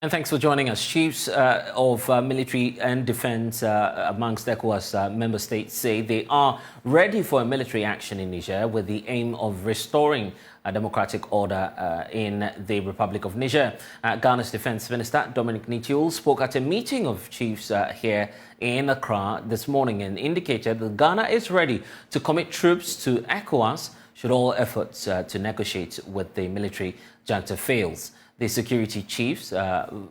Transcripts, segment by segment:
And thanks for joining us. Chiefs of military and defense amongst Ecowas member states say they are ready for a military action in Niger with the aim of restoring a democratic order in the Republic of Niger. Ghana's Defense Minister Dominic Nichul spoke at a meeting of chiefs here in Accra this morning and indicated that Ghana is ready to commit troops to Ecowas should all efforts to negotiate with the military junta fails. The security chiefs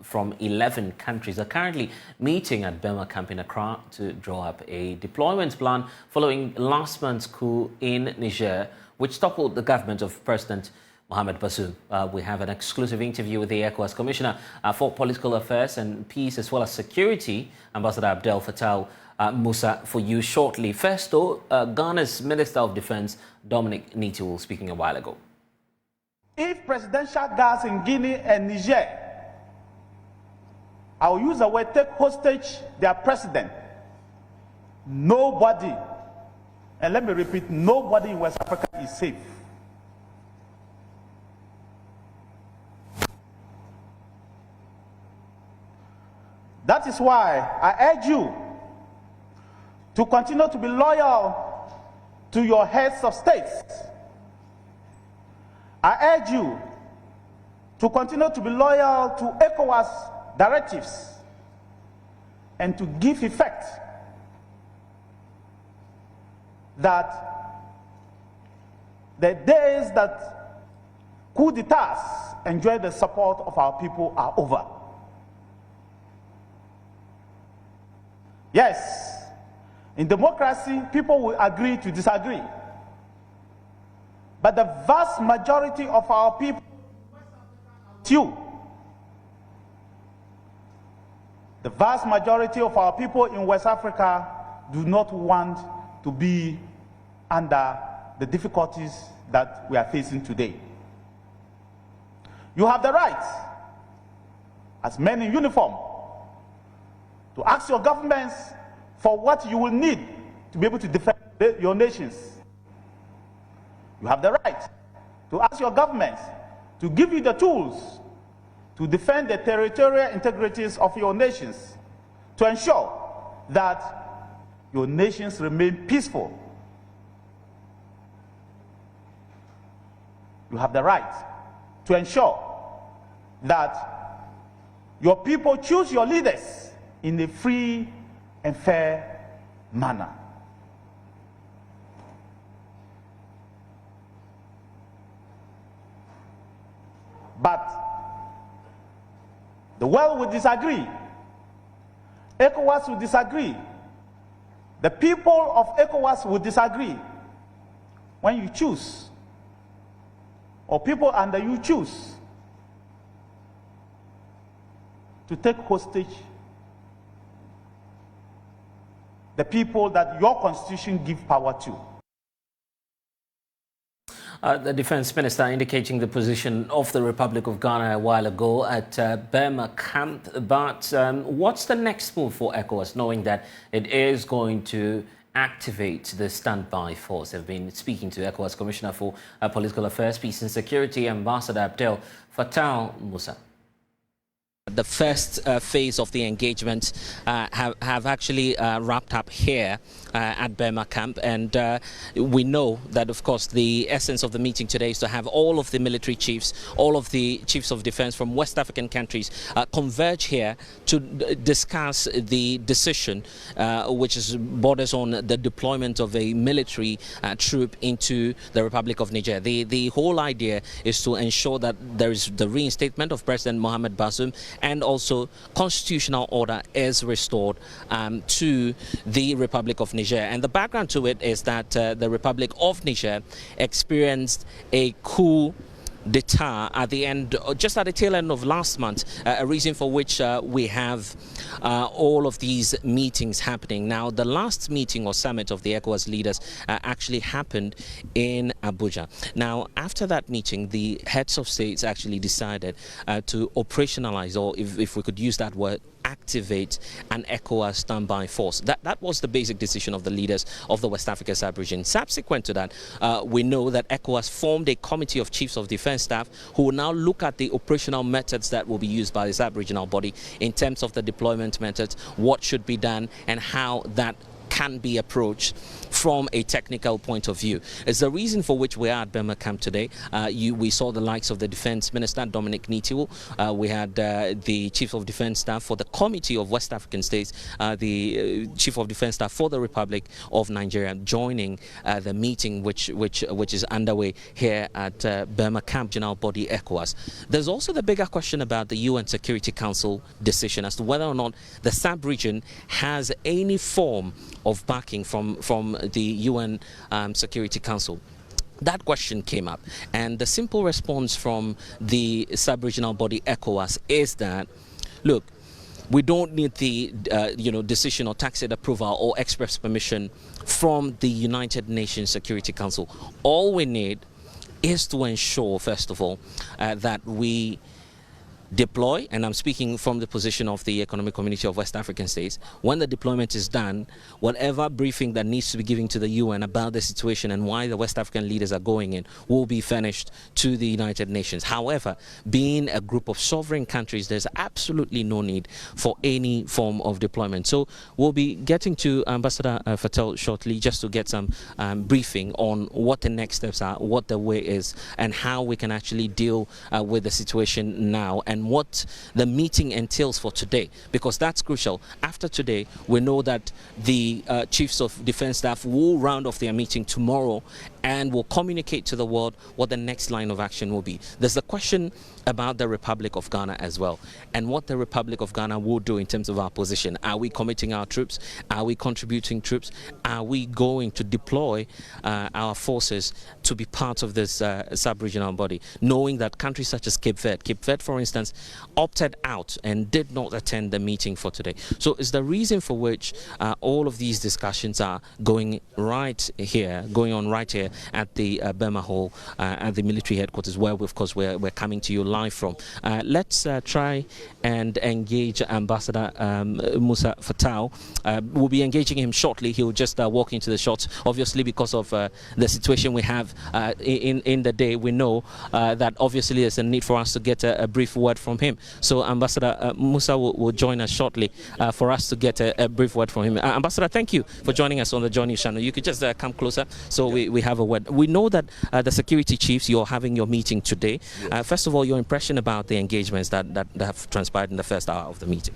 from 11 countries are currently meeting at Burma camp in Accra to draw up a deployment plan following last month's coup in Niger, which toppled the government of President Mohamed Bazoum. We have an exclusive interview with the Ecowas Commissioner for Political Affairs and Peace as well as Security, Ambassador Abdel Fattah Musa, for you shortly. First, though, Ghana's Minister of Defense Dominic Nichul speaking a while ago. If presidential guards in Guinea and Niger, I will use the word take hostage their president, nobody, and let me repeat, nobody in West Africa is safe. That is why I urge you to continue to be loyal to your heads of states. I urge you to continue to be loyal to ECOWAS directives and to give effect that the days that coup d'etats enjoy the support of our people are over. Yes, in democracy, people will agree to disagree. But the vast majority of our people, the vast majority of our people in West Africa do not want to be under the difficulties that we are facing today. You have the right, as men in uniform, to ask your governments for what you will need to be able to defend your nations. You have the right to ask your governments to give you the tools to defend the territorial integrities of your nations, to ensure that your nations remain peaceful. You have the right to ensure that your people choose your leaders in a free and fair manner. But the world will disagree. ECOWAS will disagree. The people of ECOWAS will disagree when you choose, or people under you choose, to take hostage the people that your constitution gives power to. The Defense Minister indicating the position of the Republic of Ghana a while ago at Burma camp. But what's the next move for ECOWAS, knowing that it is going to activate the standby force? I've been speaking to ECOWAS Commissioner for Political Affairs, Peace and Security, Ambassador Abdel Fattah Musa. The first phase of the engagement have actually wrapped up here at Burma camp, and we know that, of course, the essence of the meeting today is to have all of the military chiefs, all of the chiefs of defense from West African countries converge here to discuss the decision which is borders on the deployment of a military troop into the Republic of Niger. The whole idea is to ensure that there is the reinstatement of President Mohamed Bazoum, and also constitutional order is restored to the Republic of Niger. And the background to it is that the Republic of Niger experienced a coup d'etat at the end, just at the tail end of last month, a reason for which we have all of these meetings happening. Now, the last meeting or summit of the ECOWAS leaders actually happened in Abuja. Now, after that meeting, the heads of states actually decided to operationalize, or if we could use that word, activate an ECOWAS standby force. That was the basic decision of the leaders of the West Africa sub-region. Subsequent to that, we know that ECOWAS formed a committee of chiefs of defense Defense Staff, who will now look at the operational methods that will be used by this Aboriginal body in terms of the deployment methods, what should be done, and how that can be approached from a technical point of view. It's the reason for which we are at Burma camp today. We saw the likes of the Defense Minister, Dominic Nitiwo. We had the Chief of Defense Staff for the Committee of West African States, the Chief of Defense Staff for the Republic of Nigeria, joining the meeting which is underway here at Burma camp, General Body Ecowas. There's also the bigger question about the UN Security Council decision as to whether or not the sub-region has any form of backing from the UN Security Council. That question came up, and the simple response from the sub-regional body ECOWAS is that, look, we don't need the decision or tacit approval or express permission from the United Nations Security Council. All we need is to ensure, first of all, that we deploy, and I'm speaking from the position of the Economic Community of West African States. When the deployment is done, whatever briefing that needs to be given to the UN about the situation and why the West African leaders are going in will be furnished to the United Nations. However, being a group of sovereign countries, there's absolutely no need for any form of deployment. So we'll be getting to Ambassador Fatel shortly just to get some briefing on what the next steps are, what the way is, and how we can actually deal with the situation now, and what the meeting entails for today, because that's crucial. After today, we know that the Chiefs of Defense Staff will round off their meeting tomorrow and will communicate to the world what the next line of action will be. There's the question about the Republic of Ghana as well, and what the Republic of Ghana will do in terms of our position. Are we committing our troops? Are we contributing troops? Are we going to deploy our forces to be part of this sub-regional body, knowing that countries such as Cape Verde, for instance, opted out and did not attend the meeting for today. So it's the reason for which all of these discussions are going on right here at the Burma Hall at the military headquarters, where of course we're coming to you live from. Let's try and engage Ambassador Musa Fatel. We'll be engaging him shortly. He'll just walk into the shots. Obviously, because of the situation we have in the day, we know that obviously there's a need for us to get a brief word from him. So Ambassador Musa will join us shortly for us to get a brief word from him. Ambassador, thank you for joining us on the Johnny channel. You could just come closer so we have a word. We know that the security chiefs, you're having your meeting today. Yes. First of all, your impression about the engagements that have transpired in the first hour of the meeting.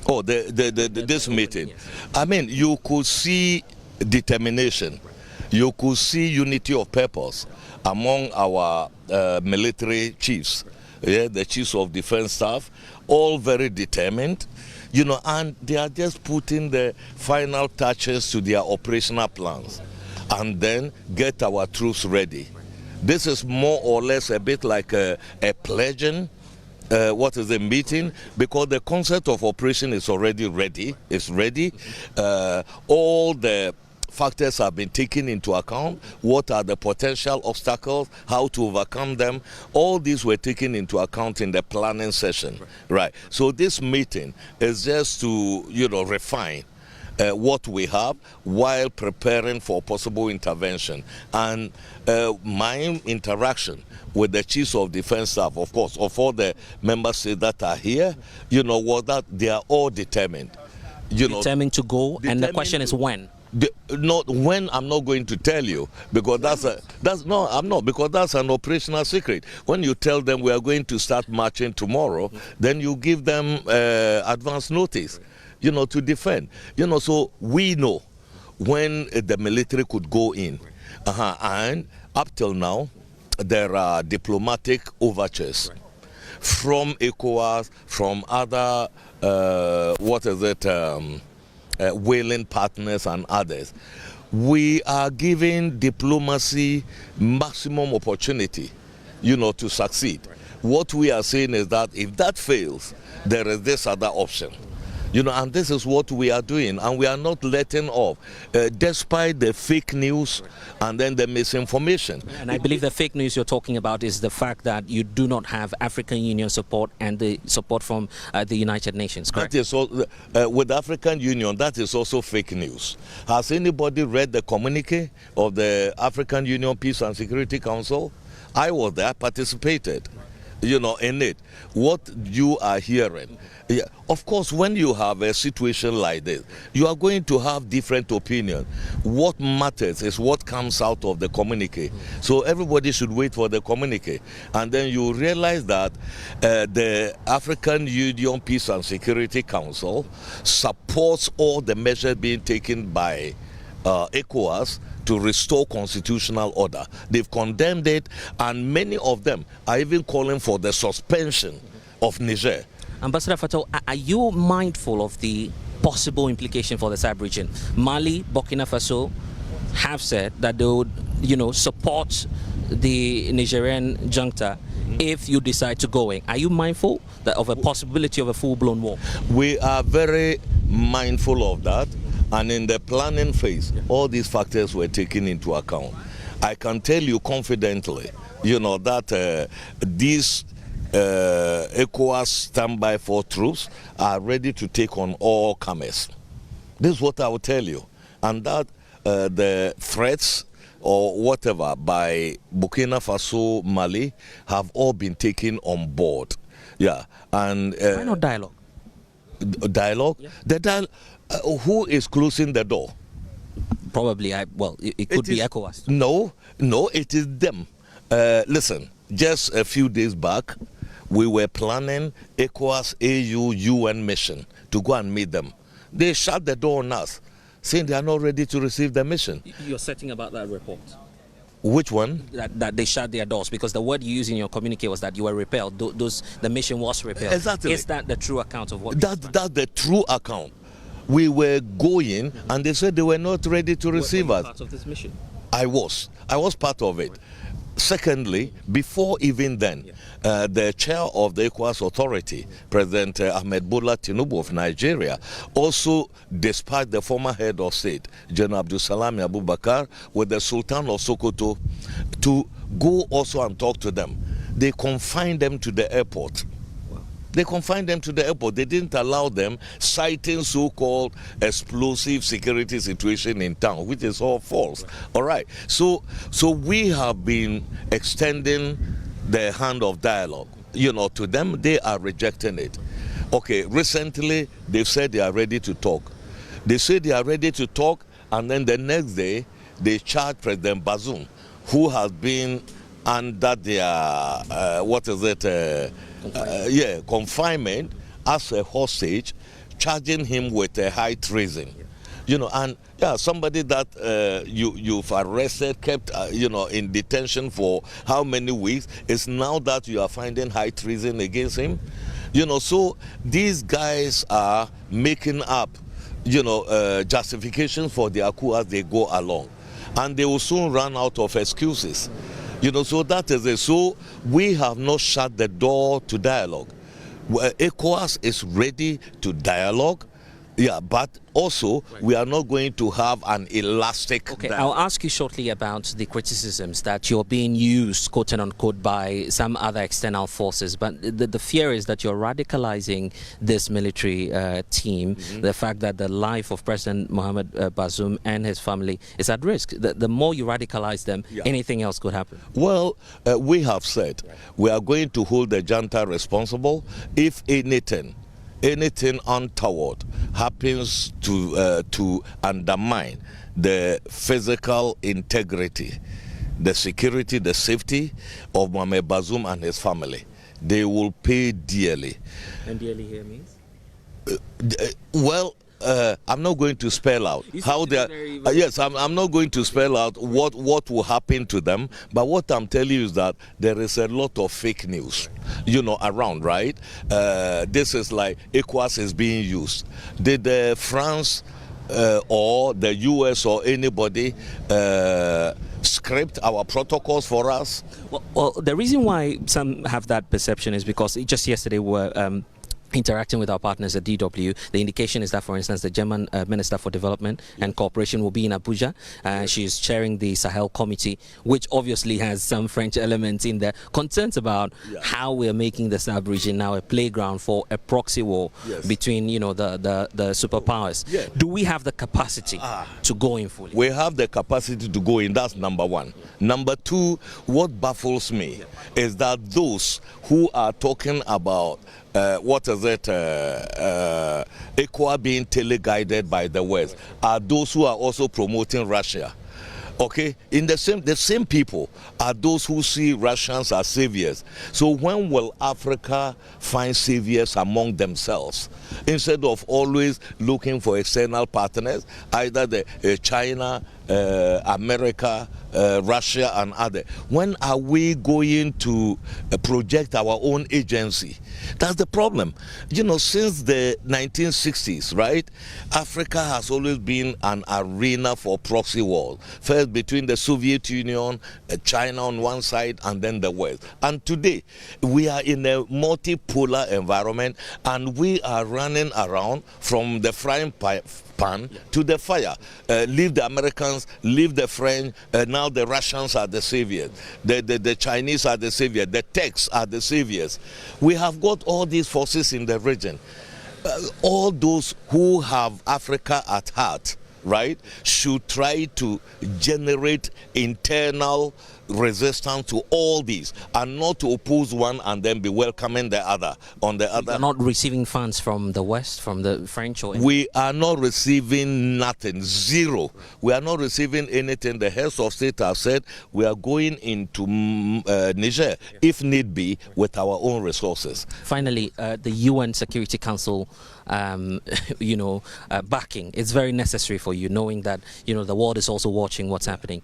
Oh, this meeting. Yes. I mean, you could see determination. You could see unity of purpose among our military chiefs. Yeah, the Chiefs of Defense Staff, all very determined, and they are just putting the final touches to their operational plans and then get our troops ready. This is more or less a bit like a pledging, what is the meeting, because the concept of operation is already ready. It's ready. All the factors have been taken into account. What are the potential obstacles, how to overcome them? All these were taken into account in the planning session. Right. So this meeting is just to, refine what we have while preparing for possible intervention. And my interaction with the Chiefs of Defense Staff, of course, of all the member states that are here, was that they are all determined. Determined to go, and the question is when? Not when, I'm not going to tell you, because I'm not, because that's an operational secret. When you tell them we are going to start marching tomorrow, then you give them advance notice, to defend. So we know when the military could go in, and up till now there are diplomatic overtures from ECOWAS, from other willing partners and others. We are giving diplomacy maximum opportunity, to succeed. What we are saying is that if that fails, there is this other option. And this is what we are doing, and we are not letting off, despite the fake news and then the misinformation. And I believe the fake news you're talking about is the fact that you do not have African Union support and the support from the United Nations, correct? That is with the African Union, that is also fake news. Has anybody read the communique of the African Union Peace and Security Council? I was there, participated, in it. What you are hearing, yeah, of course, when you have a situation like this, you are going to have different opinions. What matters is what comes out of the communique. So everybody should wait for the communique. And then you realize that the African Union Peace and Security Council supports all the measures being taken by Ecowas to restore constitutional order. They've condemned it, and many of them are even calling for the suspension of Niger. Ambassador Fatou, are you mindful of the possible implication for the sub-region? Mali, Burkina Faso have said that they would, support the Nigerian junta if you decide to go in. Are you mindful of a possibility of a full-blown war? We are very mindful of that, and in the planning phase, all these factors were taken into account. I can tell you confidently, that these Ecowas standby for troops are ready to take on all comers. This is what I will tell you. And that the threats or whatever by Burkina Faso, Mali have all been taken on board. Yeah. And why not dialogue? Dialogue? Yeah. Who is closing the door? Probably, it could be Ecowas. No, it is them. Listen, just a few days back, we were planning Ecowas AU UN mission to go and meet them. They shut the door on us, saying they are not ready to receive the mission. You're setting about that report? Which one? That they shut their doors, because the word you used in your communique was that you were repelled. The mission was repelled. Exactly. Is that the true account of what? That's the true account. We were going, and they said they were not ready to receive us. Part of this mission? I was part of it. Secondly, before even then, the chair of the Ecowas Authority, President Ahmed Bola Tinubu of Nigeria, also dispatched the former head of state, General Abdul Salam Abubakar, with the Sultan of Sokoto to go also and talk to them. They confined them to the airport. They confined them to the airport. They didn't allow them, citing so-called explosive security situation in town, which is all false. All right. So we have been extending the hand of dialogue, to them. They are rejecting it. Okay, recently they've said they are ready to talk. They say they are ready to talk, and then the next day they charge President Bazoum, who has been under their, confinement as a hostage, charging him with a high treason. Somebody that you've arrested, kept, in detention for how many weeks, is now that you are finding high treason against him. So these guys are making up, justifications for their coup as they go along. And they will soon run out of excuses. So that is it. So we have not shut the door to dialogue. ECOWAS is ready to dialogue, but also we are not going to have an elastic dialogue. I'll ask you shortly about the criticisms that you're being used, quote unquote, by some other external forces. But the fear is that you're radicalizing this military team. The fact that the life of President Mohamed Bazoum and his family is at risk. The more you radicalize them, anything else could happen. Well, we have said we are going to hold the junta responsible if anything untoward happens to undermine the physical integrity, the security, the safety of Mohamed Bazoum and his family. They will pay dearly. And dearly here means? I'm not going to spell out how they are. Yes, I'm not going to spell out what will happen to them. But what I'm telling you is that there is a lot of fake news, around, right? This is like ECOWAS is being used. Did France or the US or anybody script our protocols for us? Well, the reason why some have that perception is because just yesterday we were interacting with our partners at DW. The indication is that, for instance, the German Minister for Development and Cooperation will be in Abuja. She is chairing the Sahel Committee, which obviously has some French elements in there. Concerns about how we are making the Sahel region now a playground for a proxy war between, you know, the superpowers. Do we have the capacity to go in fully? We have the capacity to go in. That's number one. Number two, what baffles me is that those who are talking about Ecowas being teleguided by the West are those who are also promoting Russia. Okay, in the same people are those who see Russians as saviors. So when will Africa find saviors among themselves instead of always looking for external partners, either China, America, Russia and others? When are we going to project our own agency? That's the problem. You know, since the 1960s, right, Africa has always been an arena for proxy wars. First between the Soviet Union, China on one side, and then the West. And today, we are in a multipolar environment, and we are running around from the frying pan to the fire. Leave the Americans, leave the French, now the Russians are the saviors. The Chinese are the saviors, the Turks are the saviors. We have got all these forces in the region. All those who have Africa at heart, right, should try to generate internal resistance to all these, and not to oppose one and then be welcoming the other. On the other, you're not receiving funds from the West, from the French, or we are not receiving nothing, zero. We are not receiving anything. The heads of state have said we are going into Niger, if need be, with our own resources. Finally, the UN Security Council, backing. It's very necessary for you, knowing that the world is also watching what's happening.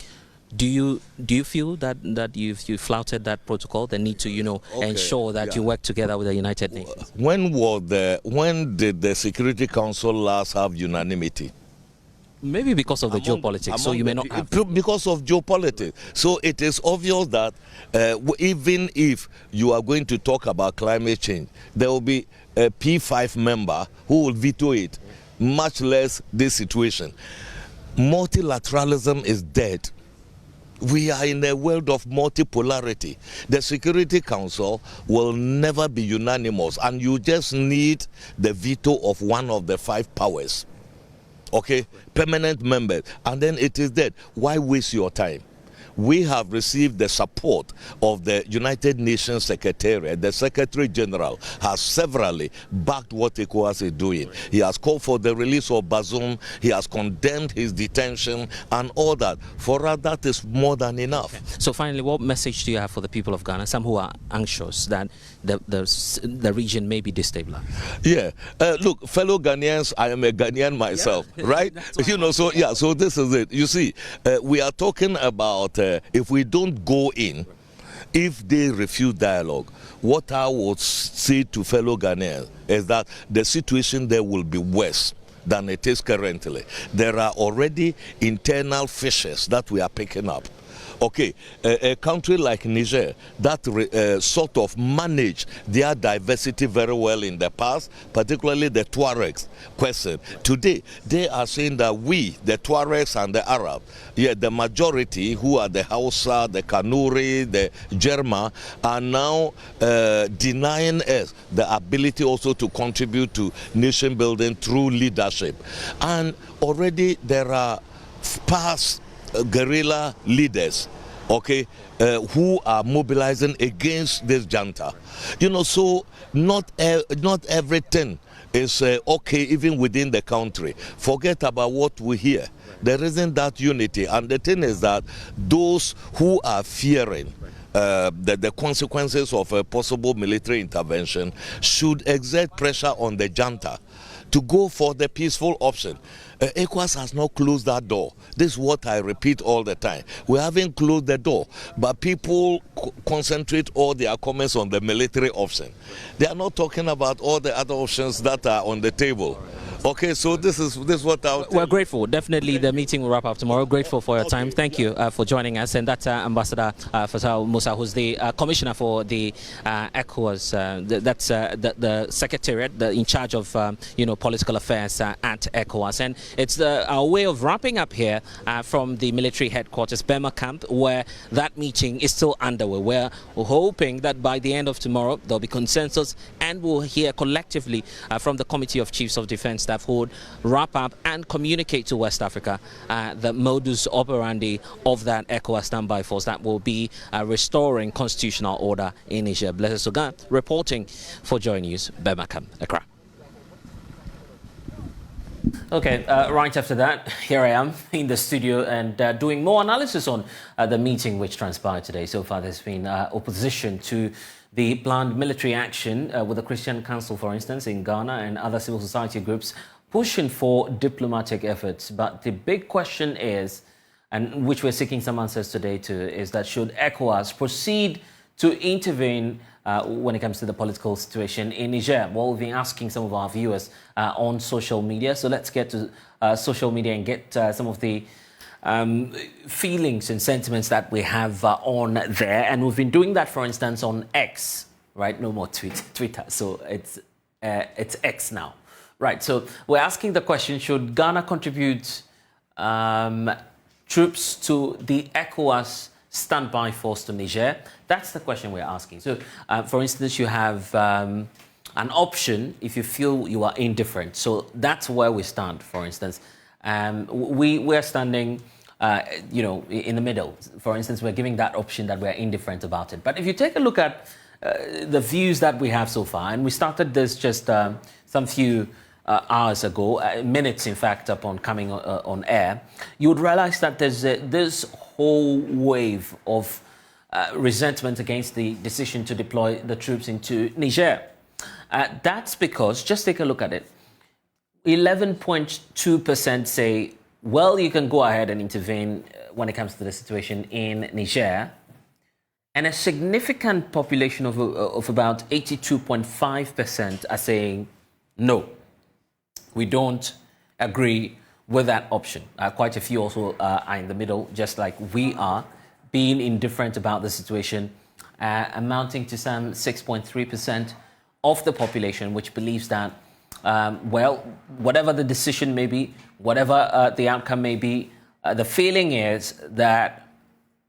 Do you feel that you flouted that protocol? The need to ensure that you work together with the United Nations. When did the Security Council last have unanimity? Maybe because of the geopolitics. So you may not have. Because of geopolitics. So it is obvious that even if you are going to talk about climate change, there will be a P5 member who will veto it, much less this situation. Multilateralism is dead. We are in a world of multipolarity. The Security Council will never be unanimous, and you just need the veto of one of the 5 powers. Okay? Permanent members. And then it is dead. Why waste your time? We have received the support of the United Nations Secretariat. The Secretary General has severally backed what Ecowas is doing. He has called for the release of Bazoum. He has condemned his detention and all that. For us, that is more than enough. Okay. So finally, what message do you have for the people of Ghana, some who are anxious that the region may be destabilized? Yeah. Look, fellow Ghanaians, I am a Ghanaian myself, right? So this is it. You see, we are talking about if we don't go in, if they refuse dialogue, what I would say to fellow Ghanaians is that the situation there will be worse than it is currently. There are already internal fissures that we are picking up. Okay, a country like Niger that sort of managed their diversity very well in the past, particularly the Tuaregs question. Today, they are saying that we, the Tuaregs and the Arabs, the majority who are the Hausa, the Kanuri, the Jerma, are now denying us the ability also to contribute to nation building through leadership. And already there are past guerrilla leaders, okay, who are mobilizing against this junta. So not everything is okay even within the country. Forget about what we hear. There isn't that unity. And the thing is that those who are fearing the consequences of a possible military intervention should exert pressure on the junta to go for the peaceful option. Ecowas has not closed that door. This is what I repeat all the time. We haven't closed the door, but people concentrate all their comments on the military option. They are not talking about all the other options that are on the table. Okay, so this is what I'll tell We're grateful. Definitely, the meeting will wrap up tomorrow. Grateful for your time. Thank you for joining us. And that's Ambassador Fatal Musa, who's the commissioner for the Ecowas. That's the secretariat, in charge of political affairs at Ecowas. And it's our way of wrapping up here from the military headquarters, Burma camp, where that meeting is still underway. We're hoping that by the end of tomorrow there'll be consensus, and we'll hear collectively from the Committee of Chiefs of Defense Staff who would wrap up and communicate to West Africa the modus operandi of that ECOWAS standby force that will be restoring constitutional order in Niger. Blessed Sogan reporting for Joy News, Burma camp, Accra. Okay, right after that, here I am in the studio and doing more analysis on the meeting which transpired today. So far, there's been opposition to the planned military action with the Christian Council, for instance, in Ghana, and other civil society groups pushing for diplomatic efforts. But the big question is, and which we're seeking some answers today to, is that should ECOWAS proceed to intervene when it comes to the political situation in Niger? Well, we've been asking some of our viewers on social media. So let's get to social media and get some of the feelings and sentiments that we have on there. And we've been doing that, for instance, on X, right? No more Twitter. So it's X now. Right. So we're asking the question, should Ghana contribute troops to the ECOWAS standby force to Niger? That's the question we're asking. So, for instance, you have an option if you feel you are indifferent. So that's where we stand, for instance. We're standing, in the middle. For instance, we're giving that option that we're indifferent about it. But if you take a look at the views that we have so far, and we started this just some few hours ago, minutes in fact, upon coming on air, you would realize that there's this whole wave of resentment against the decision to deploy the troops into Niger. That's because, just take a look at it, 11.2% say, well, you can go ahead and intervene when it comes to the situation in Niger. And a significant population of about 82.5% are saying, no, we don't agree with that option. Quite a few also are in the middle, just like we are, being indifferent about the situation, amounting to some 6.3% of the population, which believes that, whatever the decision may be, whatever the outcome may be, the feeling is that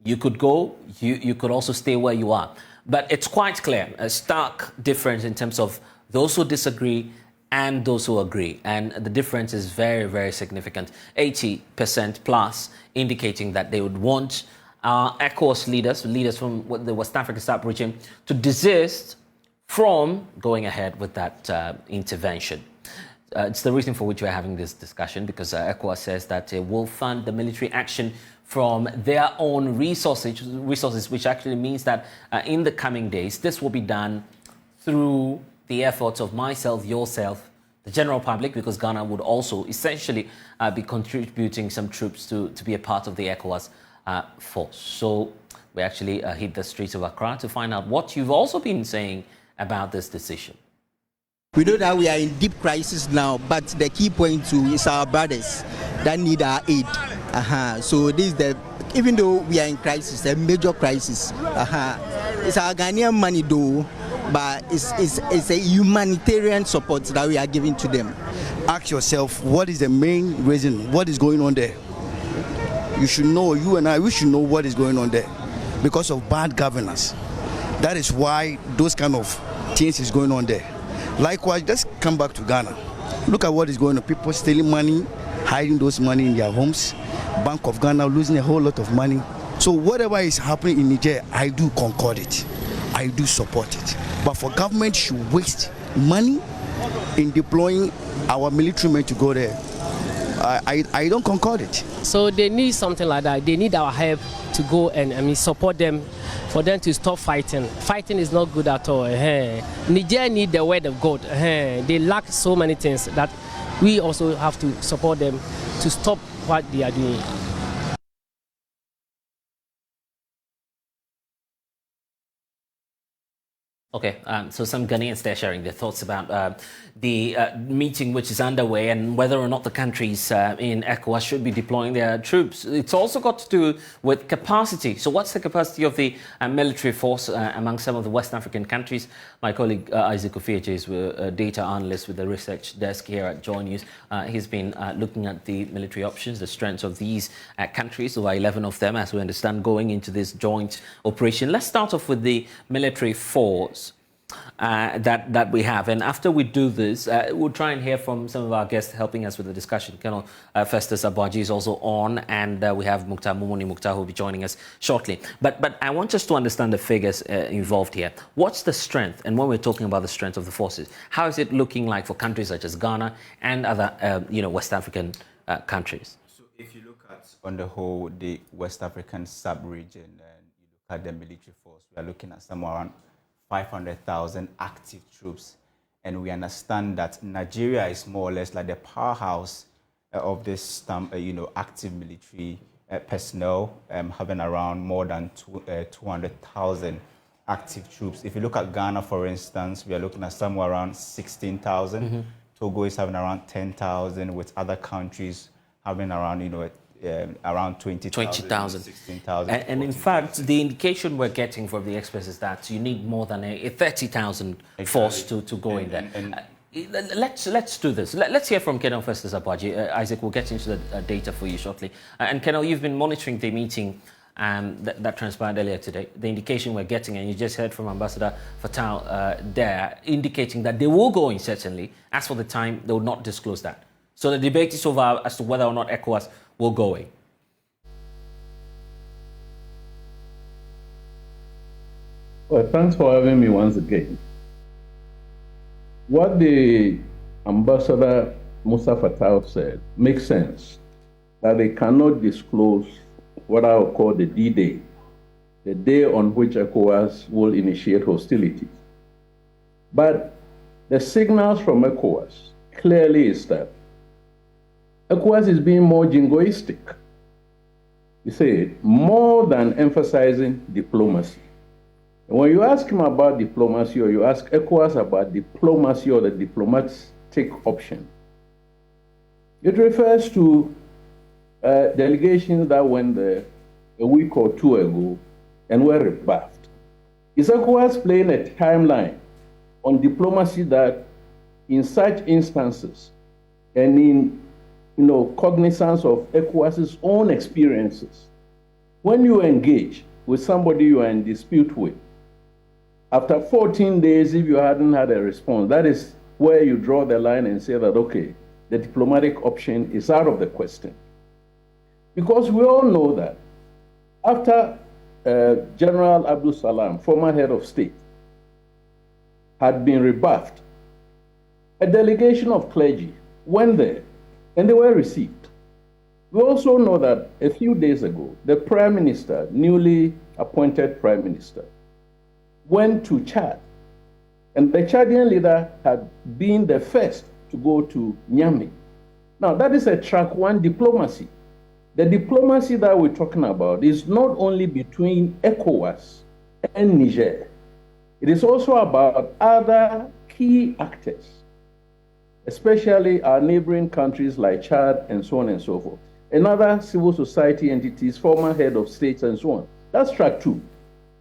you could go, you could also stay where you are. But it's quite clear, a stark difference in terms of those who disagree and those who agree. And the difference is very, very significant. 80% plus indicating that they would want ECOWAS leaders from the West African sub-region to desist from going ahead with that intervention. It's the reason for which we're having this discussion, because ECOWAS says that it will fund the military action from their own resources, which actually means that in the coming days, this will be done through the efforts of myself, yourself, the general public, because Ghana would also essentially be contributing some troops to be a part of the ECOWAS force. So we actually hit the streets of Accra to find out what you've also been saying about this decision. We know that we are in deep crisis now, but the key point too is our brothers that need our aid. So this is even though we are in crisis, a major crisis. It's our Ghanaian money though, but it's a humanitarian support that we are giving to them. Ask yourself, what is the main reason? What is going on there? You should know, you and I, we should know what is going on there. Because of bad governance. That is why those kind of things is going on there. Likewise, let's come back to Ghana. Look at what is going on. People stealing money, hiding those money in their homes. Bank of Ghana losing a whole lot of money. So whatever is happening in Niger, I do concord it. I do support it. But for government should waste money in deploying our military men to go there, I don't concord it. So they need something like that. They need our help to go and support them, for them to stop fighting. Fighting is not good at all. Niger need the word of God. They lack so many things that we also have to support them to stop what they are doing. Okay, so some Ghanaians there sharing their thoughts about the meeting which is underway and whether or not the countries in ECOWAS should be deploying their troops. It's also got to do with capacity. So what's the capacity of the military force among some of the West African countries? My colleague Isaac Ofieje is a data analyst with the research desk here at Joy News. He's been looking at the military options, the strengths of these countries. There are 11 of them, as we understand, going into this joint operation. Let's start off with the military force that we have. And after we do this, we'll try and hear from some of our guests helping us with the discussion. Colonel Festus Abaji is also on, and we have Mukhtar Mumuni Mukhtar who will be joining us shortly. But I want us to understand the figures involved here. What's the strength? And when we're talking about the strength of the forces, how is it looking like for countries such as Ghana and other West African countries? So if you look at, on the whole, the West African sub-region, and you look at the military force, we are looking at somewhere around 500,000 active troops, and we understand that Nigeria is more or less like the powerhouse of this active military personnel, having around more than 200,000 active troops. If you look at Ghana, for instance, we are looking at somewhere around 16,000. Togo is having around 10,000, with other countries having around around 20,000, 16,000. And in fact, the indication we're getting from the experts is that you need more than a 30,000 force to go in there. Let's do this. Let's hear from Colonel Festus Abaji. Isaac, we'll get into the data for you shortly. And Colonel, you've been monitoring the meeting that transpired earlier today. The indication we're getting, and you just heard from Ambassador Fatal there, indicating that they will go in, certainly. As for the time, they will not disclose that. So the debate is over as to whether or not ECOWAS will go in. Well, thanks for having me once again. What the Ambassador Musa Fatal said makes sense, that they cannot disclose what I would call the D-Day, the day on which ECOWAS will initiate hostilities. But the signals from ECOWAS clearly is that ECOWAS is being more jingoistic. You see, more than emphasizing diplomacy. And when you ask him about diplomacy, or you ask ECOWAS about diplomacy or the diplomatic option, it refers to delegations that went there a week or two ago and were rebuffed. Is ECOWAS playing a timeline on diplomacy that in such instances and in cognizance of ECOWAS's own experiences, when you engage with somebody you are in dispute with, after 14 days, if you hadn't had a response, that is where you draw the line and say that, okay, the diplomatic option is out of the question. Because we all know that after General Abdul Salam, former head of state, had been rebuffed, a delegation of clergy went there and they were received. We also know that a few days ago, the Prime Minister, newly appointed Prime Minister, went to Chad. And the Chadian leader had been the first to go to Niamey. Now, that is a track one diplomacy. The diplomacy that we're talking about is not only between ECOWAS and Niger. It is also about other key actors, especially our neighboring countries like Chad and so on and so forth, and other civil society entities, former head of states and so on. That's track two.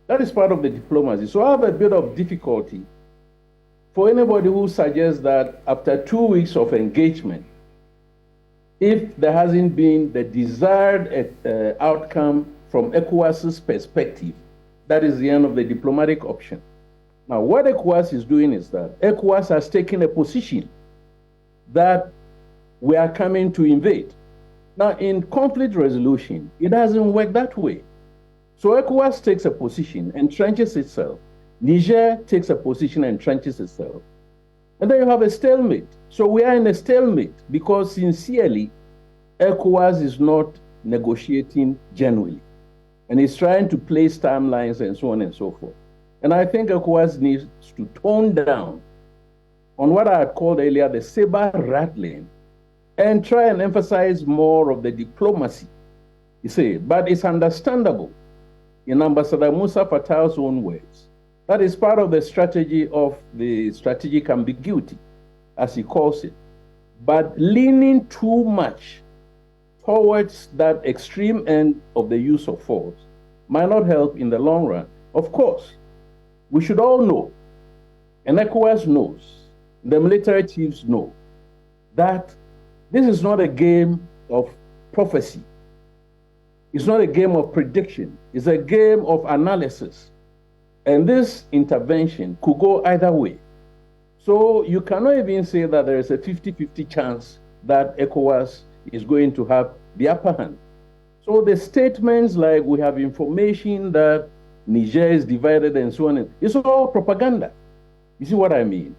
That is part of the diplomacy. So I have a bit of difficulty for anybody who suggests that after 2 weeks of engagement, if there hasn't been the desired outcome from ECOWAS's perspective, that is the end of the diplomatic option. Now, what ECOWAS is doing is that ECOWAS has taken a position that we are coming to invade. Now, in conflict resolution, it doesn't work that way. So ECOWAS takes a position, entrenches itself. Niger takes a position, entrenches itself. And then you have a stalemate. So we are in a stalemate because sincerely, ECOWAS is not negotiating genuinely. And it's trying to place timelines and so on and so forth. And I think ECOWAS needs to tone down on what I had called earlier the saber rattling and try and emphasize more of the diplomacy. You see, but it's understandable in Ambassador Musa Fatal's own words That is part of the strategy of the strategic ambiguity, as he calls it. But leaning too much towards that extreme end of the use of force might not help in the long run. Of course, we should all know, and Ecowas knows, the military chiefs know, that this is not a game of prophecy. It's not a game of prediction. It's a game of analysis. And this intervention could go either way. So you cannot even say that there is a 50-50 chance that ECOWAS is going to have the upper hand. So the statements like we have information that Niger is divided and so on, it's all propaganda. You see what I mean?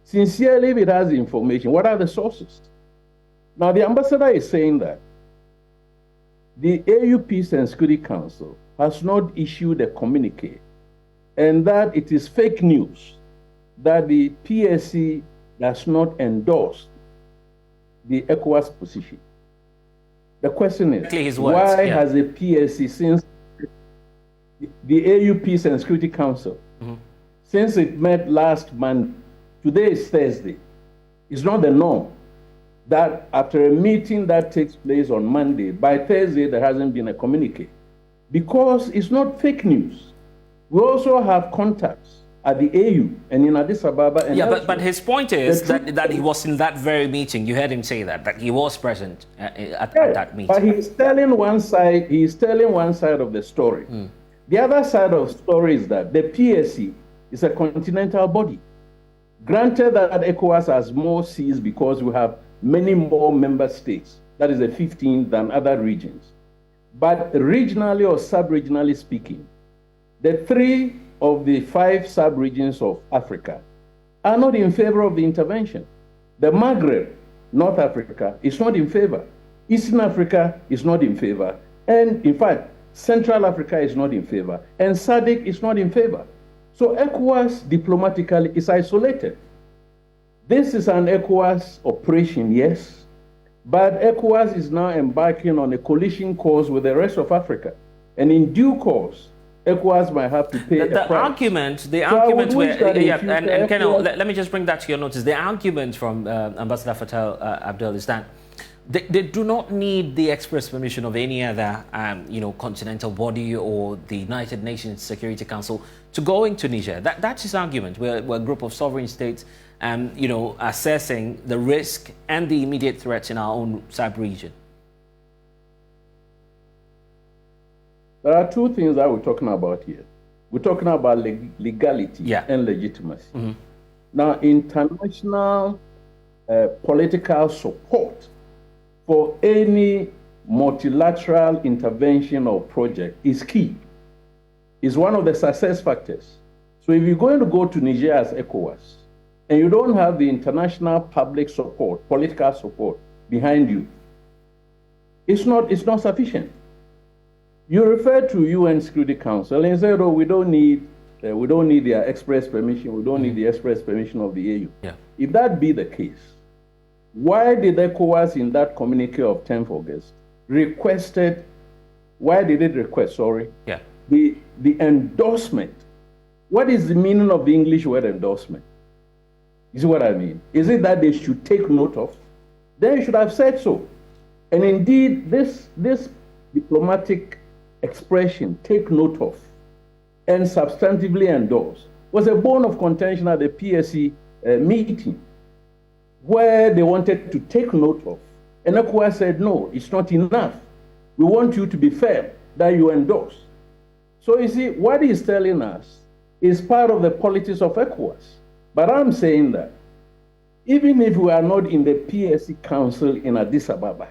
Sincerely, if it has information, what are the sources? Now, the ambassador is saying that the AU Peace and Security Council has not issued a communique and that it is fake news that the PSC does not endorse the ECOWAS position. The question is, why has the PSC, since the AU Peace and Security Council, since it met last Monday, today is Thursday, it's not the norm that after a meeting that takes place on Monday, by Thursday there hasn't been a communique. Because it's not fake news. We also have contacts at the AU and in Addis Ababa. And but his point is that he was in that very meeting. You heard him say that he was present at that meeting. But he's telling one side of the story. The other side of the story is that the PSC is a continental body. Granted that ECOWAS has more seas because we have many more member states, that is the 15 than other regions. But regionally or sub-regionally speaking, the 3 of the 5 sub-regions of Africa are not in favor of the intervention. The Maghreb, North Africa, is not in favor. Eastern Africa is not in favor. And in fact, Central Africa is not in favor. And SADC is not in favor. So ECOWAS diplomatically is isolated. This is an ECOWAS operation, yes, but ECOWAS is now embarking on a collision course with the rest of Africa. And in due course, ECOWAS might have to pay a price. And Ken, let me just bring that to your notice. The argument from Ambassador Fatal Abdel is that they do not need the express permission of any other continental body or the United Nations Security Council to go into Niger. That's his argument. We're a group of sovereign states assessing the risk and the immediate threats in our own sub-region. There are 2 things that we're talking about here. We're talking about legality and legitimacy. Now, international political support for any multilateral intervention or project is key. It's one of the success factors. So if you're going to go to Niger as ECOWAS, and you don't have the international public support, political support behind you, it's not sufficient. You refer to UN Security Council and say, "Oh, we don't need their express permission. We don't need the express permission of the AU." If that be the case, why did ECOWAS in that communique of 10th August why did it request, the endorsement? What is the meaning of the English word endorsement? You see what I mean? Is it that they should take note of? Then you should have said so. And indeed, this diplomatic expression, take note of, and substantively endorse, was a bone of contention at the PSC meeting, where they wanted to take note of. And ECOWAS said, no, it's not enough. We want you to be firm that you endorse. So you see, what he's telling us is part of the politics of ECOWAS. But I'm saying that even if we are not in the PSC Council in Addis Ababa,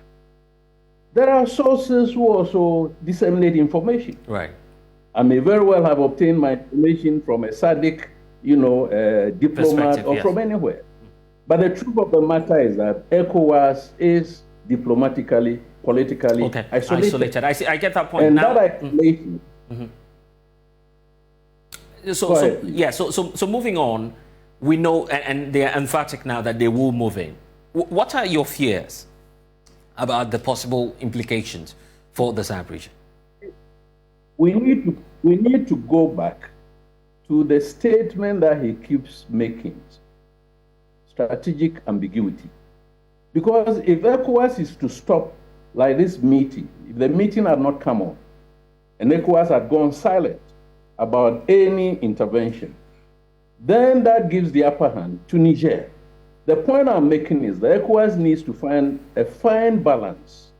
there are sources who also disseminate information. Right. I may very well have obtained my information from a SADC, diplomat or from anywhere. But the truth of the matter is that ECOWAS is diplomatically, politically isolated. I get that point. And now, that isolation. So moving on, we know, and they are emphatic now that they will move in. What are your fears about the possible implications for the sub-region? We need to go back to the statement that he keeps making, strategic ambiguity. Because if ECOWAS is to stop like this meeting, if the meeting had not come on, and ECOWAS had gone silent about any intervention, then that gives the upper hand to Niger. The point I'm making is that ECOWAS needs to find a fine balance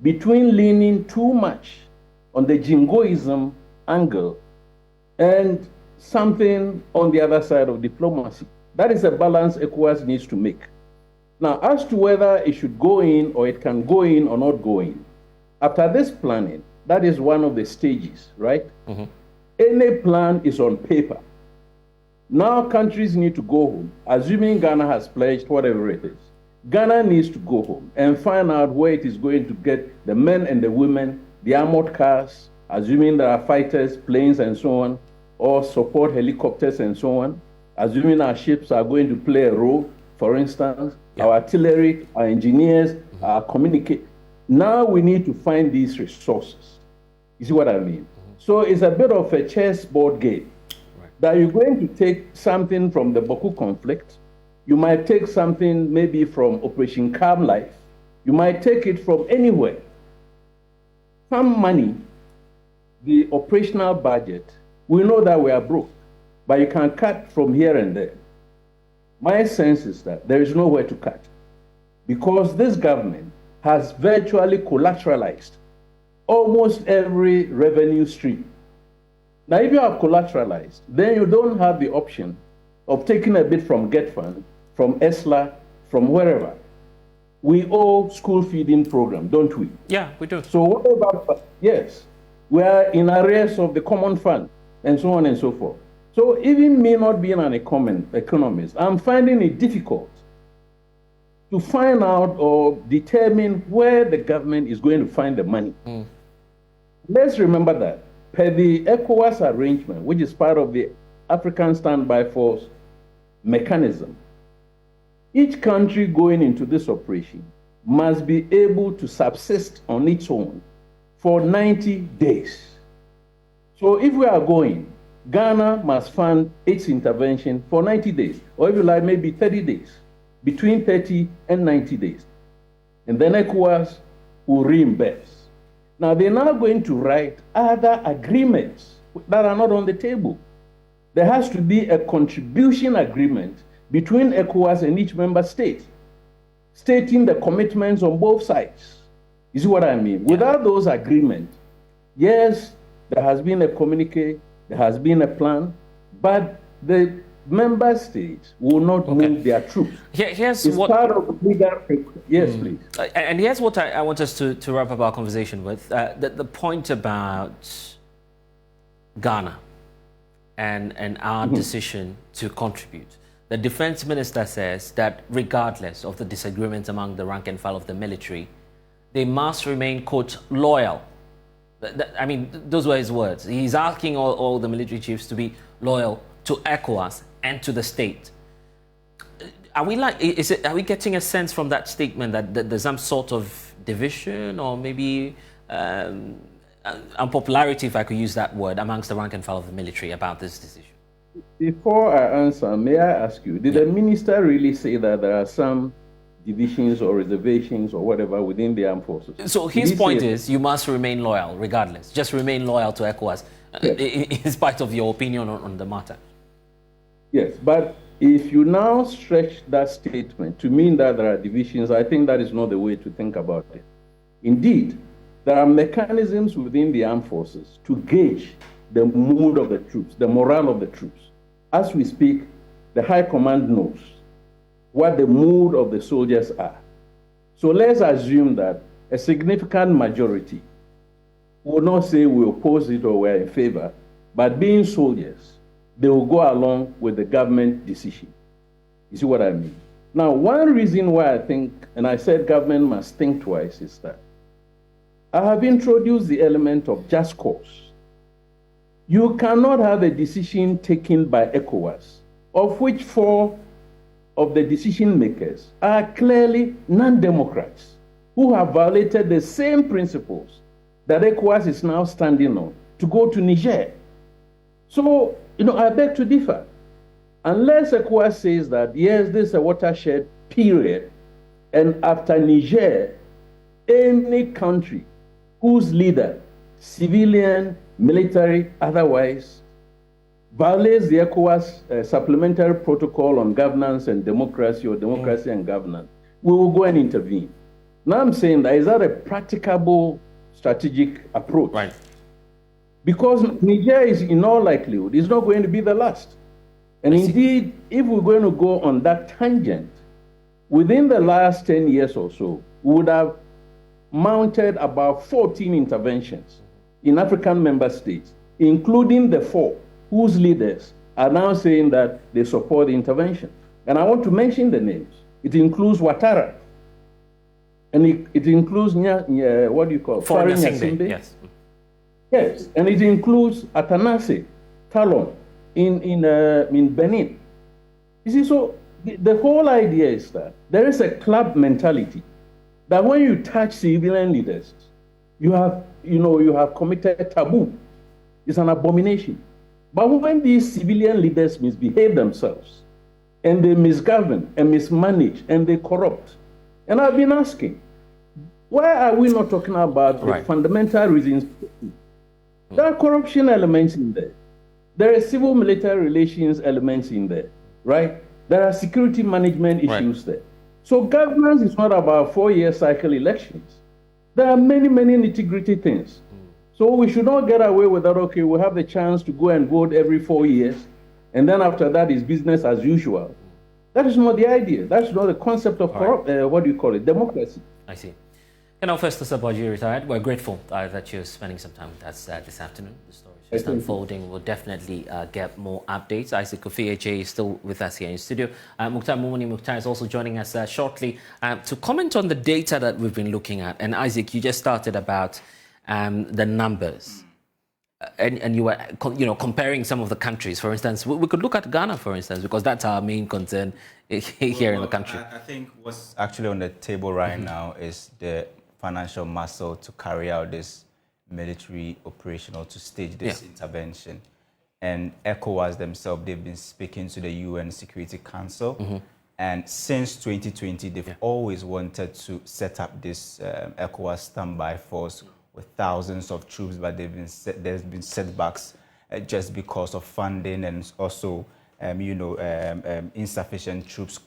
between leaning too much on the jingoism angle and something on the other side of diplomacy. That is a balance ECOWAS needs to make. Now, as to whether it should go in or it can go in or not go in, after this planning, that is one of the stages, right? Mm-hmm. Any plan is on paper. Now countries need to go home, assuming Ghana has pledged whatever it is. Ghana needs to go home and find out where it is going to get the men and the women, the armored cars, assuming there are fighters, planes, and so on, or support helicopters and so on, assuming our ships are going to play a role, for instance, our artillery, our engineers, our communicate. Now we need to find these resources. You see what I mean? So it's a bit of a chessboard game. That you're going to take something from the Boko conflict, you might take something maybe from Operation Calm Life, you might take it from anywhere. Some money, the operational budget, we know that we are broke, but you can cut from here and there. My sense is that there is nowhere to cut because this government has virtually collateralized almost every revenue stream. Now, if you have collateralized, then you don't have the option of taking a bit from Get Fund, from ESLA, from wherever. We owe school feeding program, don't we? Yeah, we do. So what about, yes, we are in arrears of the common fund, and so on and so forth. So even me not being an economist, I'm finding it difficult to find out or determine where the government is going to find the money. Let's remember that. Per the ECOWAS arrangement, which is part of the African Standby Force mechanism, each country going into this operation must be able to subsist on its own for 90 days. So if we are going, Ghana must fund its intervention for 90 days, or if you like, maybe 30 days, between 30 and 90 days. And then ECOWAS will reimburse. Now, they're now going to write other agreements that are not on the table. There has to be a contribution agreement between ECOWAS and each member state, stating the commitments on both sides. You see what I mean? Without those agreements, yes, there has been a communique, there has been a plan, but the member states will not move their troops. Here's it's what, part of the bigger picture. Yes, please. And here's what I want us to wrap up our conversation with. The point about Ghana and our decision to contribute. The defense minister says that regardless of the disagreements among the rank and file of the military, they must remain, quote, loyal. I mean, those were his words. He's asking all the military chiefs to be loyal to ECOWAS and to the state. Are we getting a sense from that statement that there's some sort of division or maybe unpopularity, if I could use that word, amongst the rank and file of the military about this decision? Before I answer, may I ask you, did the minister really say that there are some divisions or reservations or whatever within the armed forces? So his point is you must remain loyal regardless. Just remain loyal to ECOWAS in spite of your opinion on the matter. Yes, but if you now stretch that statement to mean that there are divisions, I think that is not the way to think about it. Indeed, there are mechanisms within the armed forces to gauge the mood of the troops, the morale of the troops. As we speak, the High Command knows what the mood of the soldiers are. So let's assume that a significant majority will not say we oppose it or we're in favor, but being soldiers, they will go along with the government decision. You see what I mean? Now, one reason why I think, and I said government must think twice, is that I have introduced the element of just cause. You cannot have a decision taken by ECOWAS, of which 4 of the decision makers are clearly non-democrats who have violated the same principles that ECOWAS is now standing on to go to Niger. So I beg to differ. Unless ECOWAS says that, yes, this is a watershed period, and after Niger, any country whose leader, civilian, military, otherwise, violates the ECOWAS supplementary protocol on governance and democracy or democracy and governance, we will go and intervene. Now I'm saying that, is that a practicable strategic approach? Right. Because Niger is, in all likelihood, is not going to be the last. And indeed, if we're going to go on that tangent, within the last 10 years or so, we would have mounted about 14 interventions in African member states, including the 4 whose leaders are now saying that they support the intervention. And I want to mention the names. It includes Ouattara, and it includes, what do you call it? Foreign Assembly, yes. Yes, and it includes Atanase Talon in Benin. You see, so the whole idea is that there is a club mentality that when you touch civilian leaders, you have committed taboo. It's an abomination. But when these civilian leaders misbehave themselves, and they misgovern and mismanage and they corrupt, and I've been asking, why are we not talking about the fundamental reasons? There are corruption elements in there. There are civil-military relations elements in there, right? There are security management issues there. So governance is not about 4-year cycle elections. There are many, many nitty-gritty things. So we should not get away with that, okay, we have the chance to go and vote every 4 years, and then after that is business as usual. That is not the idea. That's not the concept of, democracy. I see. First, Sabaji retired. We're grateful that you're spending some time with us this afternoon. The story is just unfolding. We'll definitely get more updates. Isaac Kofi Eche is still with us here in studio. Mukhtar Mumuni Mukhtar is also joining us shortly to comment on the data that we've been looking at. And Isaac, you just started about the numbers. And you were comparing some of the countries. For instance, we could look at Ghana, for instance, because that's our main concern here in the country. I think what's actually on the table right now is the financial muscle to carry out this military operation or to stage this intervention. And ECOWAS themselves, they've been speaking to the UN Security Council. And since 2020, they've always wanted to set up this ECOWAS standby force with thousands of troops, but there's been setbacks just because of funding and also insufficient troops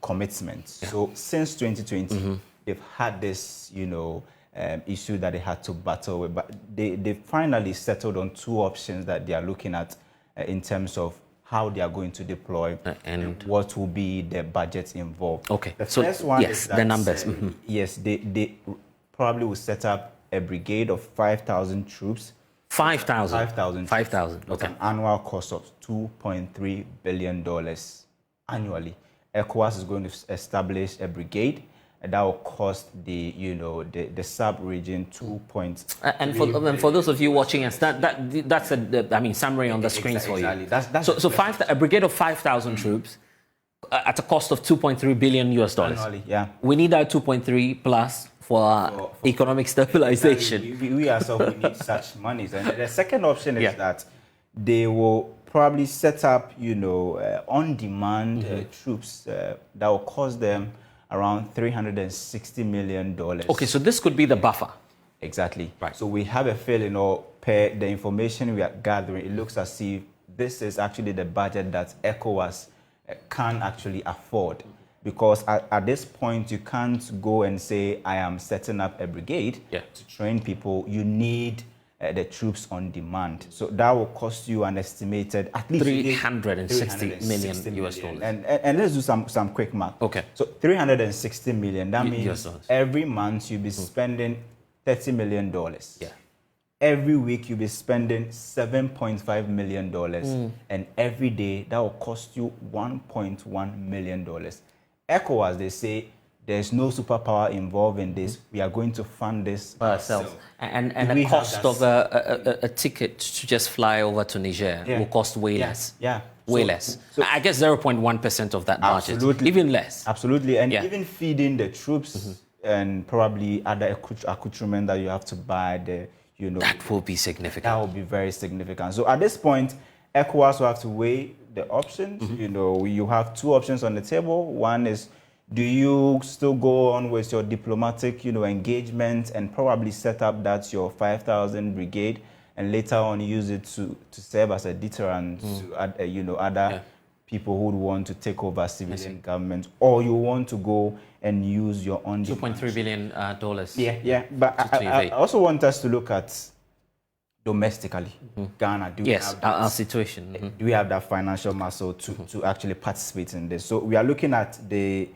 commitment. So since 2020, they've had this, issue that they had to battle with, but they finally settled on 2 options that they are looking at in terms of how they are going to deploy and what will be the budget involved. Okay. The first one is that, the numbers. Yes, they probably will set up a brigade of 5,000 troops. 5,000. 5,000. Okay. An annual cost of $2.3 billion annually. ECOWAS is going to establish a brigade, and that will cost the sub-region 2.3 and for those of you watching us, that's a summary on the screens for you. A brigade of 5,000 troops at a cost of $2.3 billion US. Annually, yeah. We need that 2.3 plus for economic stabilization. We ourselves we need such monies. And the second option is that they will probably set up, on-demand troops that will cost them around $360 million. Okay, so this could be the buffer. Exactly. Right. So we have a feeling, or per the information we are gathering, it looks as if this is actually the budget that ECOWAS can actually afford. Because at this point, you can't go and say, I am setting up a brigade to train people. You need the troops on demand. So that will cost you an estimated at least $360 million US. And let's do some quick math. Okay. So $360 million, that means every month you'll be spending $30 million. Yeah. Every week you'll be spending $7.5 million. And every day that will cost you $1.1 million. ECOWAS, they say, there's no superpower involved in this. We are going to fund this by ourselves. And the cost of a ticket to just fly over to Niger will cost way less. Yeah. Way less. So I guess 0.1% of that budget. Absolutely. Even less. Absolutely. And even feeding the troops and probably other accoutrement that you have to buy, that will be significant. That will be very significant. So at this point, ECOWAS will have to weigh the options. You know, you have two options on the table. One is, do you still go on with your diplomatic, engagement and probably set up that your 5,000 brigade and later on use it to serve as a deterrent to other people who would want to take over civilian government, or you want to go and use your own $2.3 billion. But I also want us to look at domestically, Ghana. Do we have that, our situation. Do we have that financial muscle to actually participate in this? So we are looking at the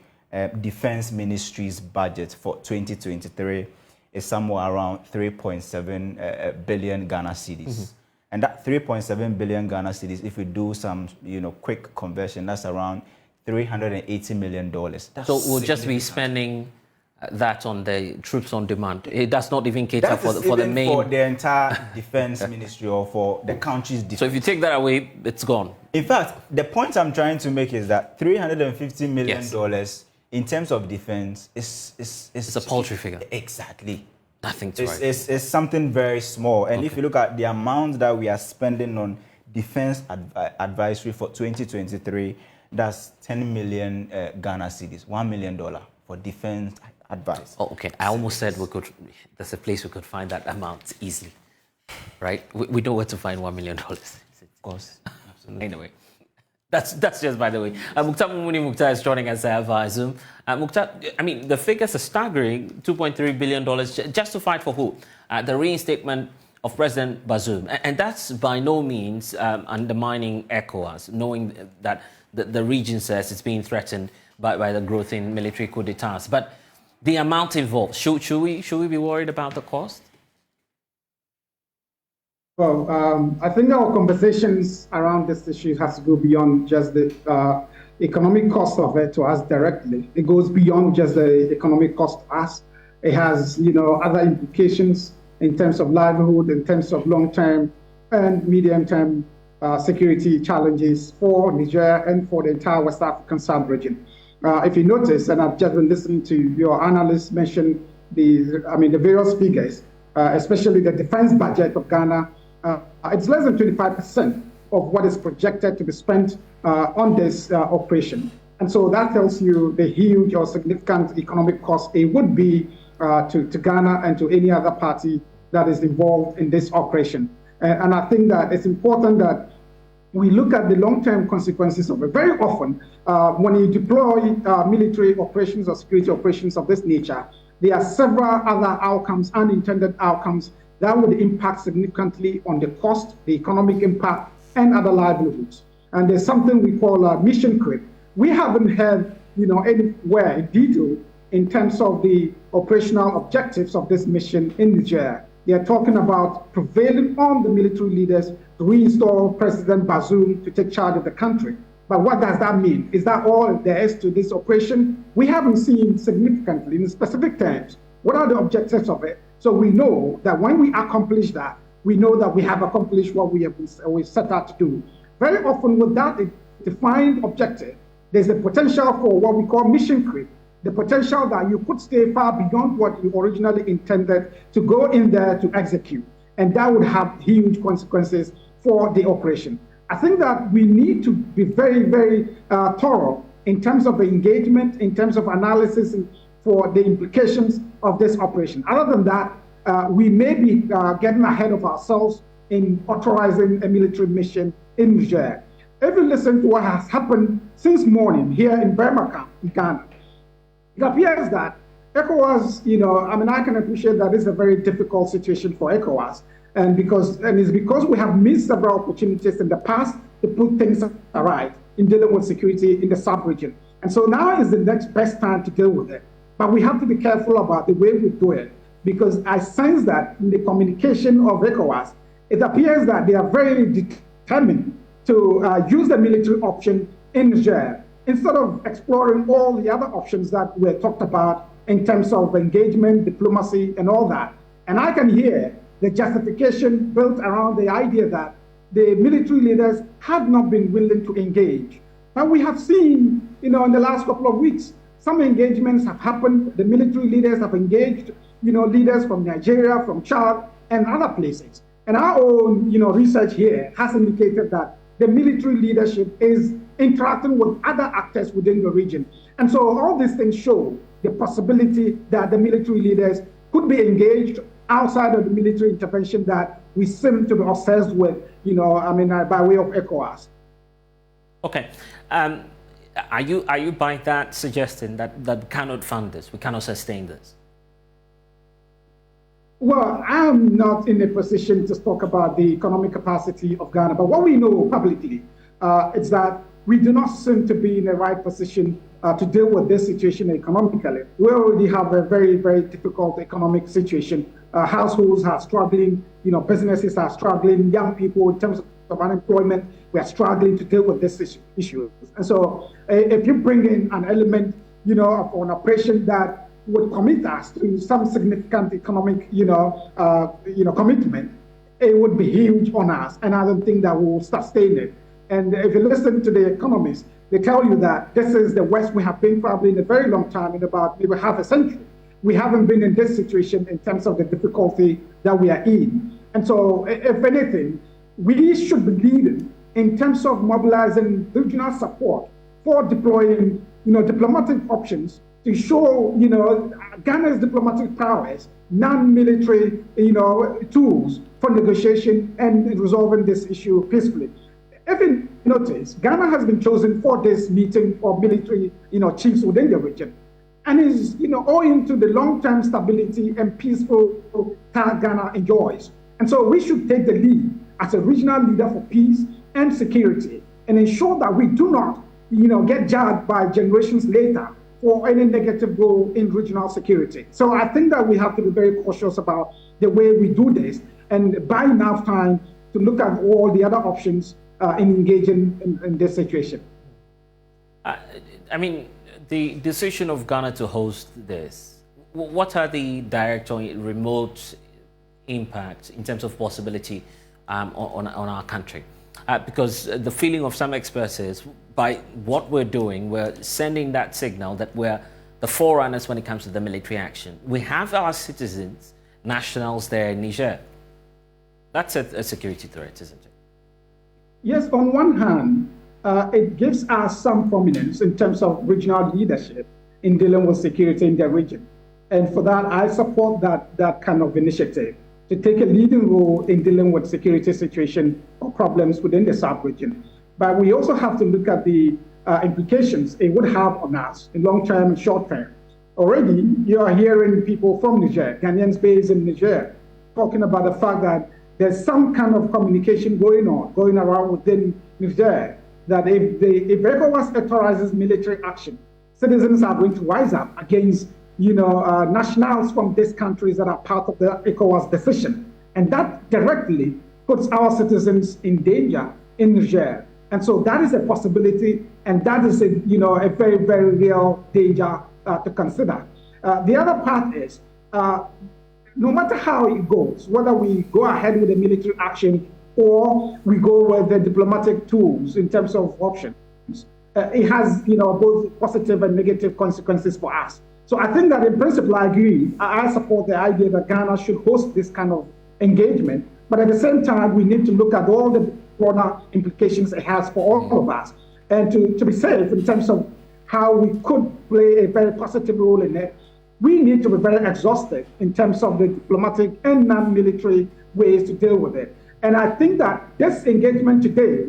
Defense Ministry's budget for 2023 is somewhere around 3.7 billion Ghana cedis. And that 3.7 billion Ghana cedis, if we do some quick conversion, that's around $380 million. So we'll just be spending that on the troops on demand. It does not even cater for the main... for the entire defense ministry or for the country's defense. So if you take that away, it's gone. In fact, the point I'm trying to make is that $350 million in terms of defense is a paltry figure. Exactly. Nothing to write. It's something very small. And if you look at the amount that we are spending on defense advisory for 2023, that's 10 million Ghana cedis, $1 million for defense advice. Oh, okay. I almost said there's a place we could find that amount easily, right? We know where to find $1 million. Of course. Absolutely. Anyway, that's just by the way. Mukhtar Mukhtar is joining us via Zoom. Mukhtar, I mean, the figures are staggering, $2.3 billion, justified for who? The reinstatement of President Bazoum. And that's by no means undermining ECOWAS, knowing that the region says it's being threatened by the growth in military coup d'etats. But the amount involved, should we be worried about the cost? Well, I think our conversations around this issue has to go beyond just the economic cost of it to us directly. It goes beyond just the economic cost to us. It has, other implications in terms of livelihood, in terms of long-term and medium-term security challenges for Niger and for the entire West African sub-region. If you notice, and I've just been listening to your analysts mention the various figures, especially the defense budget of Ghana, it's less than 25% of what is projected to be spent on this operation. And so that tells you the huge or significant economic cost it would be to Ghana and to any other party that is involved in this operation. And I think that it's important that we look at the long-term consequences of it. Very often, when you deploy military operations or security operations of this nature, there are several other outcomes, unintended outcomes, that would impact significantly on the cost, the economic impact, and other livelihoods. And there's something we call mission creep. We haven't had, anywhere in detail in terms of the operational objectives of this mission in Niger. They are talking about prevailing on the military leaders to reinstall President Bazoum to take charge of the country. But what does that mean? Is that all there is to this operation? We haven't seen significantly, in specific terms, what are the objectives of it. So we know that when we accomplish that, we know that we have accomplished what we set out to do. Very often with that defined objective, there's a potential for what we call mission creep, the potential that you could stay far beyond what you originally intended to go in there to execute. And that would have huge consequences for the operation. I think that we need to be very, very thorough in terms of the engagement, in terms of analysis for the implications of this operation. Other than that, we may be getting ahead of ourselves in authorizing a military mission in Niger. If you listen to what has happened since morning here in Burma, Ghana, it appears that ECOWAS, I can appreciate that it's a very difficult situation for ECOWAS, and it's because we have missed several opportunities in the past to put things right in dealing with security in the sub-region. And so now is the next best time to deal with it. But we have to be careful about the way we do it, because I sense that in the communication of ECOWAS, it appears that they are very determined to use the military option in Niger, instead of exploring all the other options that were talked about in terms of engagement, diplomacy, and all that. And I can hear the justification built around the idea that the military leaders have not been willing to engage. But we have seen, in the last couple of weeks, some engagements have happened. The military leaders have engaged, leaders from Nigeria, from Chad, and other places. And our own, research here has indicated that the military leadership is interacting with other actors within the region. And so all these things show the possibility that the military leaders could be engaged outside of the military intervention that we seem to be obsessed with, by way of Ecowas. Okay. Are you by that suggesting that we cannot fund this, we cannot sustain this? Well, I'm not in a position to talk about the economic capacity of Ghana, but what we know publicly is that we do not seem to be in the right position to deal with this situation economically. We already have a very, very difficult economic situation. Households are struggling, businesses are struggling, young people in terms of unemployment, we are struggling to deal with this issue. And so if you bring in an element, of an operation that would commit us to some significant economic, commitment, it would be huge on us, and I don't think that we will sustain it. And if you listen to the economists, they tell you that this is the worst we have been probably in a very long time, in about maybe half a century. We haven't been in this situation in terms of the difficulty that we are in. And so, if anything, we should be leading in terms of mobilizing regional support for deploying, diplomatic options to show, Ghana's diplomatic prowess, non-military, tools for negotiation and resolving this issue peacefully. If you notice, Ghana has been chosen for this meeting of military, chiefs within the region, and is, owing to the long-term stability and peaceful that Ghana enjoys. And so we should take the lead as a regional leader for peace and security, and ensure that we do not, get judged by generations later for any negative role in regional security. So I think that we have to be very cautious about the way we do this and buy enough time to look at all the other options in engaging in this situation. The decision of Ghana to host this, what are the direct or remote impacts in terms of possibility on our country? Because the feeling of some experts is, by what we're doing, we're sending that signal that we're the forerunners when it comes to the military action. We have our citizens, nationals there in Niger. That's a security threat, isn't it? Yes, on one hand, it gives us some prominence in terms of regional leadership in dealing with security in the region. And for that, I support that kind of initiative to take a leading role in dealing with security situation or problems within the sub-region. But we also have to look at the implications it would have on us in long term and short term. Already, you are hearing people from Niger, Ghanaians based in Niger, talking about the fact that there's some kind of communication going around within Niger, that if Ecowas authorizes military action, citizens are going to rise up against nationals from these countries that are part of the Ecowas decision. And that directly puts our citizens in danger in Niger. And so that is a possibility, and that is a very, very real danger to consider. The other part is, no matter how it goes, whether we go ahead with the military action or we go with the diplomatic tools in terms of options, it has both positive and negative consequences for us. So I think that in principle I agree. I support the idea that Ghana should host this kind of engagement, but at the same time we need to look at all the broader implications it has for all of us, and to be safe in terms of how we could play a very positive role in it. We need to be very exhaustive in terms of the diplomatic and non-military ways to deal with it. And I think that this engagement today,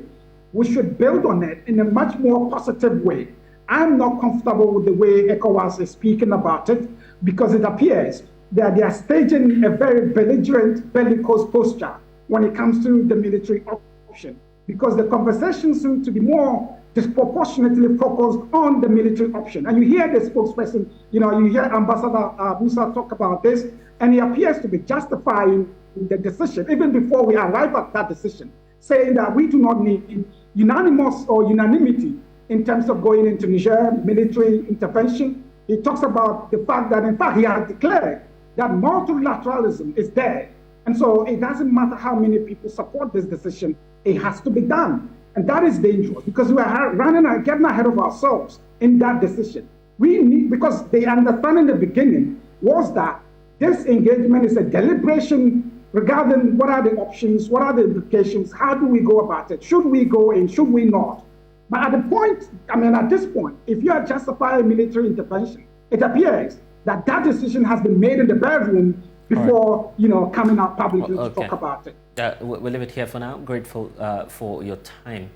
we should build on it in a much more positive way. I'm not comfortable with the way Ecowas is speaking about it, because it appears that they are staging a very belligerent, bellicose posture when it comes to the military option, because the conversation seems to be more disproportionately focused on the military option. And you hear the spokesperson, you hear Ambassador Musa talk about this, and he appears to be justifying the decision, even before we arrive at that decision, saying that we do not need unanimity in terms of going into Niger military intervention. He talks about the fact that, in fact, he has declared that multilateralism is there. And so it doesn't matter how many people support this decision, it has to be done. And that is dangerous, because we are getting ahead of ourselves in that decision. We need, because the understanding in the beginning was that this engagement is a deliberation regarding what are the options, what are the implications, how do we go about it? Should we go in, should we not? But at this point, if you are justifying military intervention, it appears that that decision has been made in the bedroom before, coming out publicly to talk about it. We'll leave it here for now. Grateful for your time.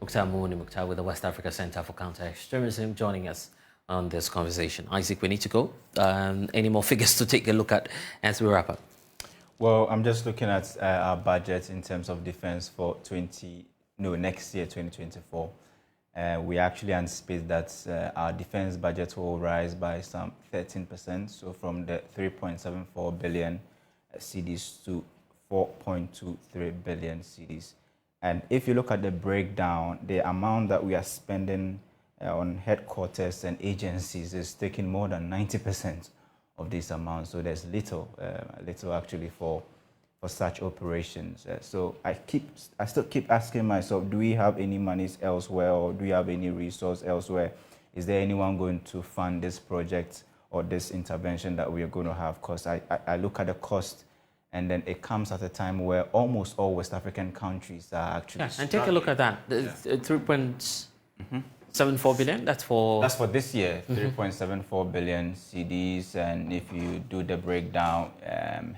Mukhtar Mukhtar with the West Africa Center for Counter-Extremism joining us on this conversation. Isaac, we need to go. Any more figures to take a look at as we wrap up? Well, I'm just looking at our budget in terms of defense for next year, 2024. We actually anticipate that our defense budget will rise by some 13%, so from the 3.74 billion cedis to 4.23 billion cedis. And if you look at the breakdown, the amount that we are spending on headquarters and agencies is taking more than 90% of this amount. So there's little actually for such operations. So I still keep asking myself, do we have any monies elsewhere, or do we have any resource elsewhere? Is there anyone going to fund this project or this intervention that we are going to have? Because I look at the cost, and then it comes at a time where almost all West African countries are actually and take a look at that. 3.74 billion, that's for this year, 3.74 billion cedis. And if you do the breakdown,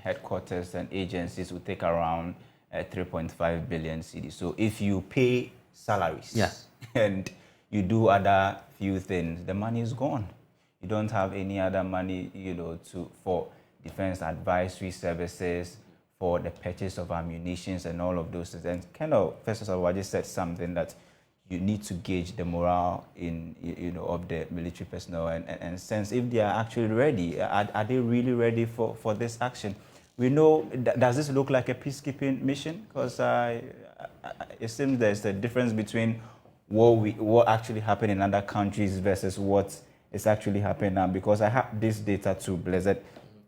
headquarters and agencies will take around 3.5 billion cedis. So if you pay salaries and you do other few things, the money is gone. You don't have any other money, for defense advisory services, for the purchase of ammunitions and all of those things. And First of all, I just said something that you need to gauge the morale of the military personnel and sense if they are actually ready. Are they really ready for this action? We know, does this look like a peacekeeping mission? Because it seems there's a difference between what actually happened in other countries versus what is actually happening now. Because I have this data too, Blessed.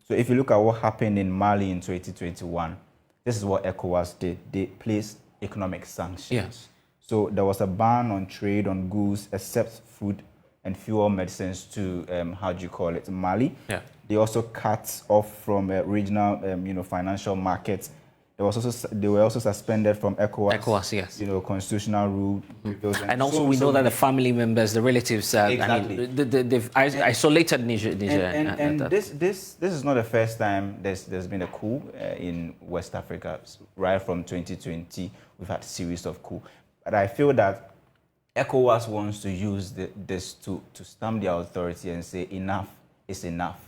So if you look at what happened in Mali in 2021, this is what Ecowas did. They placed economic sanctions. Yes. So there was a ban on trade on goods except food and fuel medicines to, Mali. Yeah. They also cut off from regional, financial markets. They were also suspended from Ecowas. Ecowas, yes. Constitutional rule. And also we know that the family members, the relatives, exactly. They've isolated Niger. And this is not the first time there's been a coup in West Africa. Right from 2020, we've had a series of coups. But I feel that ECOWAS wants to use this to stamp their authority and say enough is enough.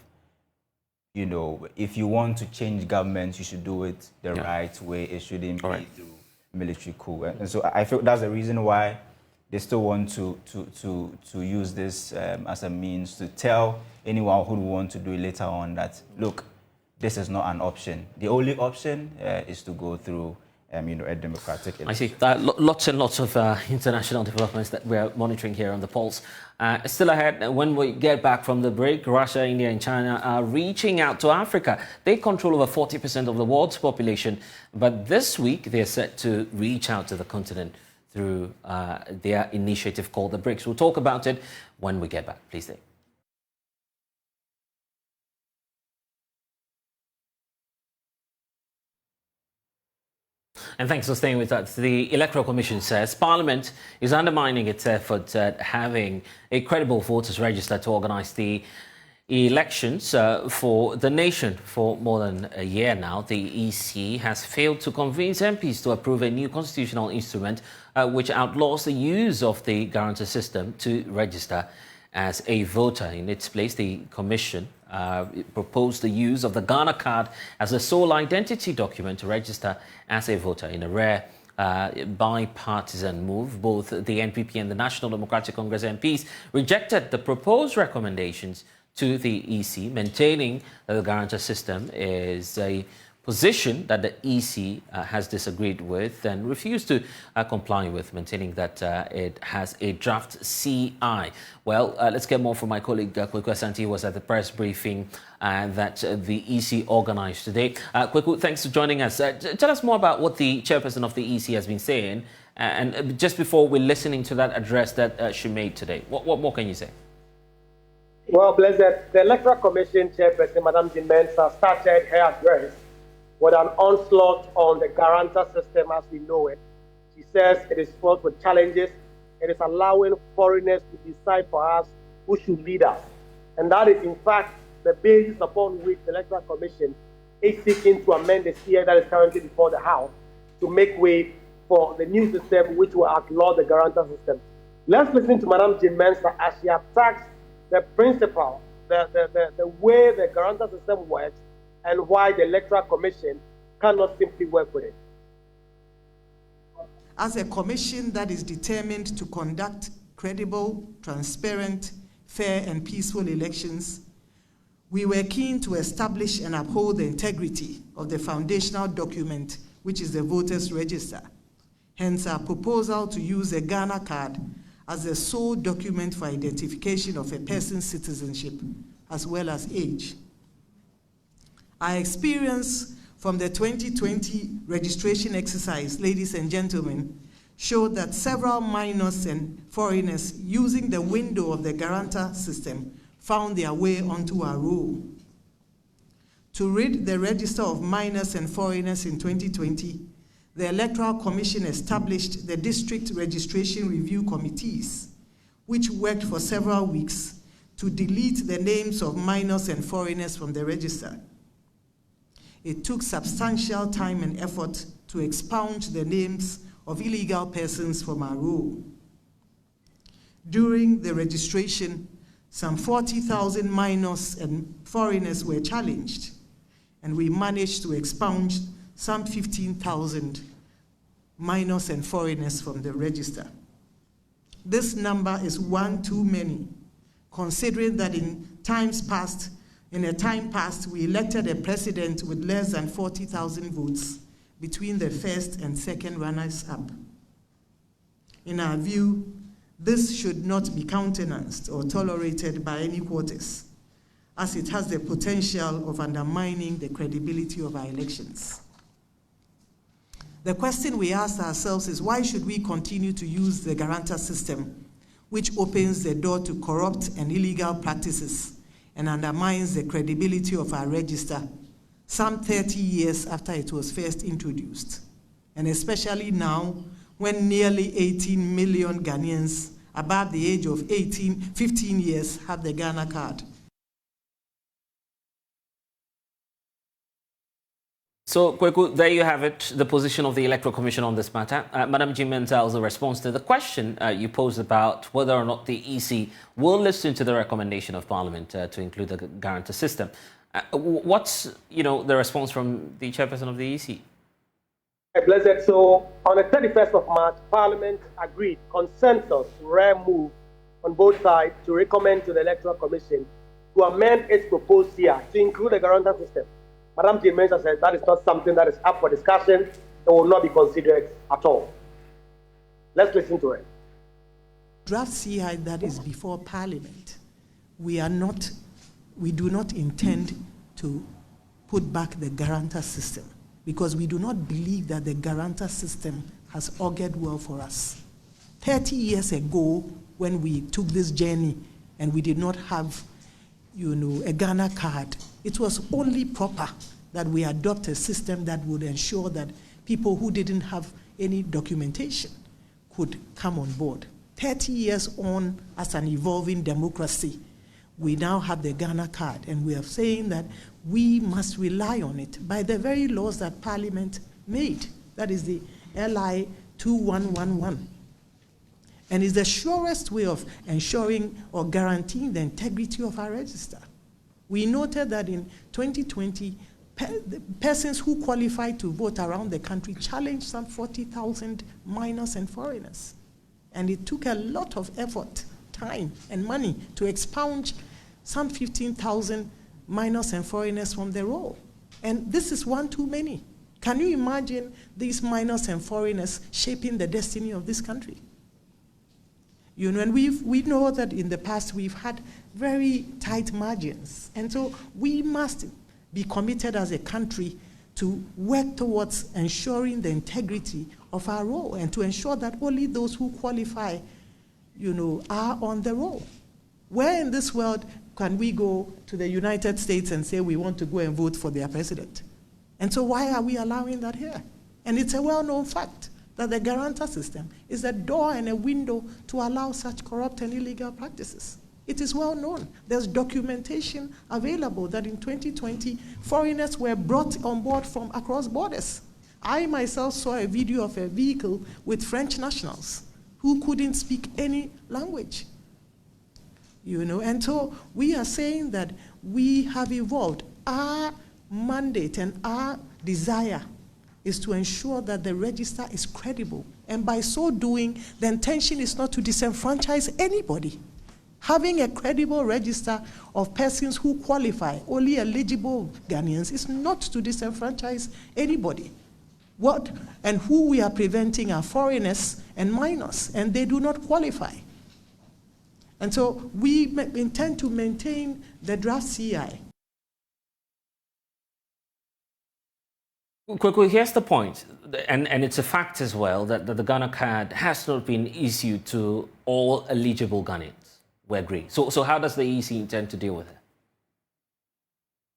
If you want to change government, you should do it the right way. It shouldn't be through military coup. And so I feel that's the reason why they still want to use this as a means to tell anyone who want to do it later on that, look, this is not an option. The only option is to go through a democratic election. I see. Lots and lots of international developments that we're monitoring here on The Pulse. Still ahead, when we get back from the break, Russia, India and China are reaching out to Africa. They control over 40% of the world's population, but this week they're set to reach out to the continent through their initiative called the BRICS. We'll talk about it when we get back. Please stay. And thanks for staying with us. The Electoral Commission says Parliament is undermining its efforts at having a credible voters register to organise the elections for the nation. For more than a year now, the EC has failed to convince MPs to approve a new constitutional instrument which outlaws the use of the guarantor system to register as a voter. In its place, the Commission proposed the use of the Ghana card as a sole identity document to register as a voter. In a rare bipartisan move, both the NPP and the National Democratic Congress MPs rejected the proposed recommendations to the EC, maintaining that the guarantor system is a position that the EC has disagreed with and refused to comply with, maintaining that it has a draft CI. Well, let's get more from my colleague Kweku Asante, who was at the press briefing that the EC organized today. Kweku, thanks for joining us. Tell us more about what the chairperson of the EC has been saying. And just before we're listening to that address that she made today, what more can you say? Well, Blessed, the Electoral Commission chairperson, Madame Jean Mensa, started her address with an onslaught on the guarantor system as we know it. She says it is fraught with challenges. It is allowing foreigners to decide for us who should lead us. And that is, in fact, the basis upon which the Electoral Commission is seeking to amend the CA that is currently before the House to make way for the new system which will outlaw the guarantor system. Let's listen to Madam Jean Mensah as she attacks the principle, the way the guarantor system works, and why the Electoral Commission cannot simply work with it. As a commission that is determined to conduct credible, transparent, fair, and peaceful elections, we were keen to establish and uphold the integrity of the foundational document, which is the voters' register. Hence, our proposal to use a Ghana card as the sole document for identification of a person's citizenship, as well as age. Our experience from the 2020 registration exercise, ladies and gentlemen, showed that several minors and foreigners using the window of the guarantor system found their way onto our roll. To rid the register of minors and foreigners in 2020, the Electoral Commission established the District Registration Review Committees, which worked for several weeks to delete the names of minors and foreigners from the register. It took substantial time and effort to expunge the names of illegal persons from our roll. During the registration, some 40,000 minors and foreigners were challenged, and we managed to expunge some 15,000 minors and foreigners from the register. This number is one too many, considering that in a time past, we elected a president with less than 40,000 votes between the first and second runners-up. In our view, this should not be countenanced or tolerated by any quarters, as it has the potential of undermining the credibility of our elections. The question we asked ourselves is, why should we continue to use the guarantor system, which opens the door to corrupt and illegal practices and undermines the credibility of our register some 30 years after it was first introduced, and especially now when nearly 18 million Ghanaians above the age of 15 years have the Ghana card. So, Kweku, there you have it, the position of the Electoral Commission on this matter. Madam Jean Mensah's response to the question you posed about whether or not the EC will listen to the recommendation of Parliament to include the guarantor system. What's, the response from the chairperson of the EC? Blessed. So, on the 31st of March, Parliament agreed, consensus, rare move on both sides to recommend to the Electoral Commission to amend its proposed CR to include the guarantor system. Madam Jean Mensah said that is not something that is up for discussion. It will not be considered at all. Let's listen to it. Draft CI that is before Parliament, we do not intend to put back the guarantor system, because we do not believe that the guarantor system has augured well for us. 30 years ago, when we took this journey and we did not have, a Ghana card, it was only proper that we adopt a system that would ensure that people who didn't have any documentation could come on board. 30 years on, as an evolving democracy, we now have the Ghana card, and we are saying that we must rely on it by the very laws that Parliament made. That is the LI 2111. And it's the surest way of ensuring or guaranteeing the integrity of our register. We noted that in 2020, persons who qualified to vote around the country challenged some 40,000 minors and foreigners. And it took a lot of effort, time, and money to expunge some 15,000 minors and foreigners from the roll. And this is one too many. Can you imagine these minors and foreigners shaping the destiny of this country? And we know that in the past we've had very tight margins. And so we must be committed as a country to work towards ensuring the integrity of our role and to ensure that only those who qualify, are on the roll. Where in this world can we go to the United States and say we want to go and vote for their president? And so why are we allowing that here? And it's a well-known fact that the guarantor system is a door and a window to allow such corrupt and illegal practices. It is well known. There's documentation available that in 2020, foreigners were brought on board from across borders. I myself saw a video of a vehicle with French nationals who couldn't speak any language. You know, and so we are saying that we have evolved. Our mandate and our desire is to ensure that the register is credible. And by so doing, the intention is not to disenfranchise anybody. Having a credible register of persons who qualify, only eligible Ghanaians, is not to disenfranchise anybody. What and who we are preventing are foreigners and minors, and they do not qualify. And so we intend to maintain the draft CI. Quickly, here's the point, and it's a fact as well, that the Ghana card has not been issued to all eligible Ghanaians. We agree. So how does the EC intend to deal with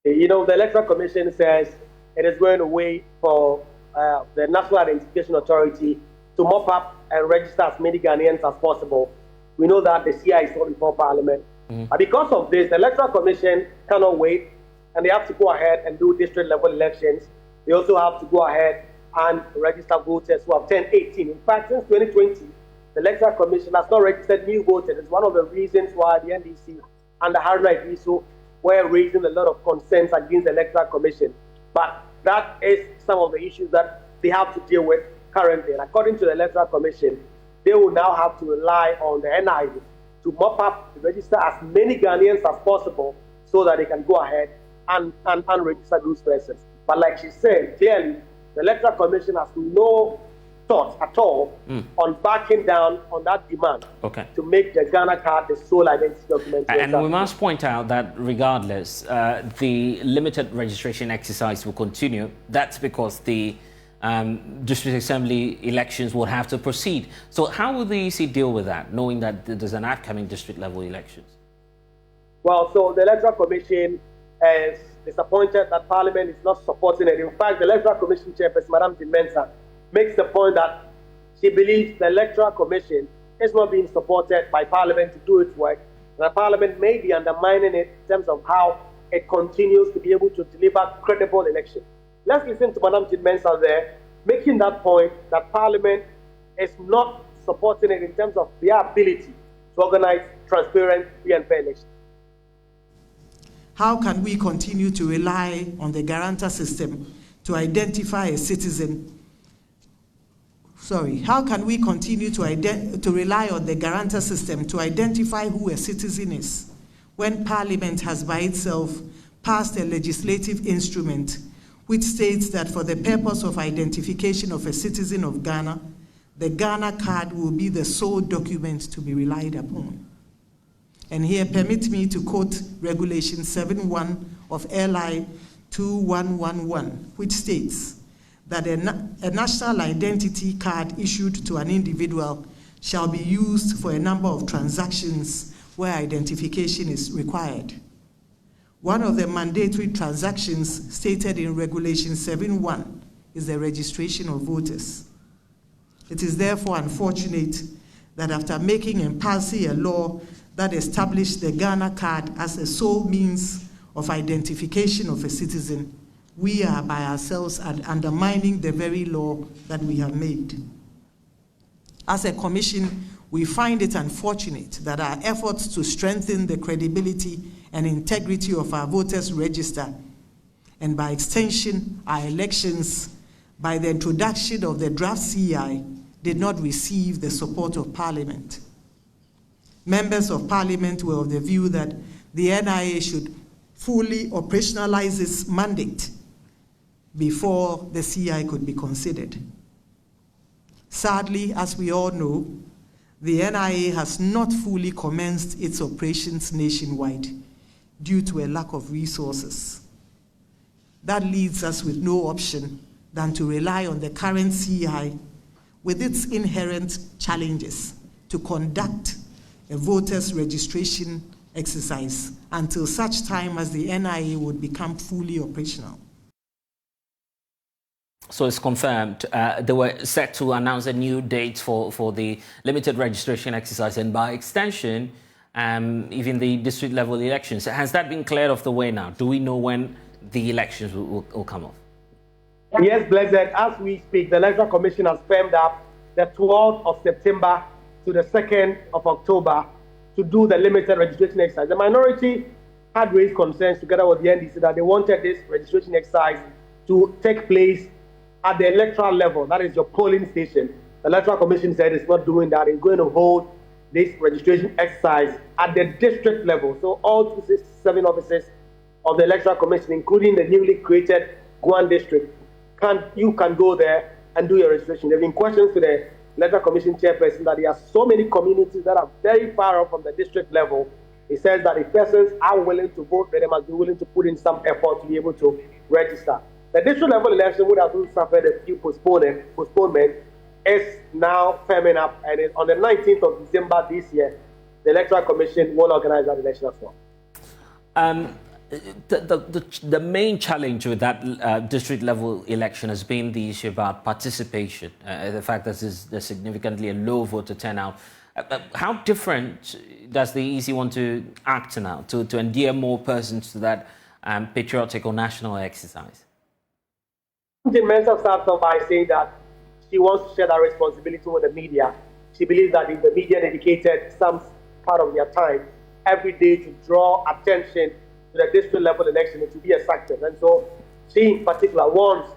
it? You know, the Electoral Commission says it is going to wait for the National Identification Authority to mop up and register as many Ghanaians as possible. We know that the CI is not before Parliament. But because of this, the Electoral Commission cannot wait, and they have to go ahead and do district-level elections. They also have to go ahead and register voters who have turned 18. In fact, since 2020, the Electoral Commission has not registered new voters. It's one of the reasons why the NDC and the Haruna Iviso were raising a lot of concerns against the Electoral Commission. But that is some of the issues that they have to deal with currently. And according to the Electoral Commission, they will now have to rely on the NIA to mop up, to register as many Ghanaians as possible so that they can go ahead and register those persons. But like she said, clearly, the Electoral Commission has no thought at all on backing down on that demand to make the Ghana card the sole identity document. And we must point out that regardless, the limited registration exercise will continue. That's because the district assembly elections will have to proceed. So how will the EC deal with that, knowing that there's an upcoming district level elections? Well, so the Electoral Commission is disappointed that Parliament is not supporting it. In fact, the Electoral Commission chairperson, Madam Mensa, makes the point that she believes the Electoral Commission is not being supported by Parliament to do its work, and that Parliament may be undermining it in terms of how it continues to be able to deliver credible elections. Let's listen to Madam Mensa there, making that point that Parliament is not supporting it in terms of their ability to organize transparent, free and fair elections. How can we continue to rely on the guarantor system to identify a citizen? How can we continue to rely on the guarantor system to identify who a citizen is when Parliament has by itself passed a legislative instrument which states that for the purpose of identification of a citizen of Ghana, the Ghana card will be the sole document to be relied upon? And here, permit me to quote Regulation 7.1 of LI 2111, which states that a national identity card issued to an individual shall be used for a number of transactions where identification is required. One of the mandatory transactions stated in Regulation 7.1 is the registration of voters. It is therefore unfortunate that after making and passing a law that established the Ghana card as a sole means of identification of a citizen, we are by ourselves undermining the very law that we have made. As a commission, we find it unfortunate that our efforts to strengthen the credibility and integrity of our voters' register, and by extension, our elections, by the introduction of the draft CI, did not receive the support of Parliament. Members of Parliament were of the view that the NIA should fully operationalize its mandate before the CI could be considered. Sadly, as we all know, the NIA has not fully commenced its operations nationwide due to a lack of resources. That leaves us with no option than to rely on the current CI with its inherent challenges to conduct a voters' registration exercise until such time as the NIA would become fully operational. So it's confirmed. They were set to announce a new date for the limited registration exercise, and by extension, even the district level elections. Has that been cleared off the way now? Do we know when the elections will come off? Yes, Blessed. As we speak, the Electoral Commission has firmed up the 12th of September to the 2nd of October to do the limited registration exercise. The minority had raised concerns together with the NDC that they wanted this registration exercise to take place at the electoral level, that is your polling station. The Electoral Commission said it's not doing that. It's going to hold this registration exercise at the district level. So all 267 offices of the Electoral Commission, including the newly created Guan district, you can go there and do your registration. There have been questions to the Electoral Commission chairperson that there are so many communities that are very far off from the district level. He says that if persons are willing to vote, they must be willing to put in some effort to be able to register. The district level election would have suffered a few postponement is now firming up, and on the 19th of December this year, the Electoral Commission will organize that election as well. The main challenge with that district level election has been the issue about participation, the fact that there's significantly a low voter turnout. How different does the EC want to act now to endear more persons to that patriotic or national exercise? Mensa starts off by saying that she wants to share that responsibility with the media. She believes that if the media dedicated some part of their time every day to draw attention to the district level election, it will be a success. And so she in particular wants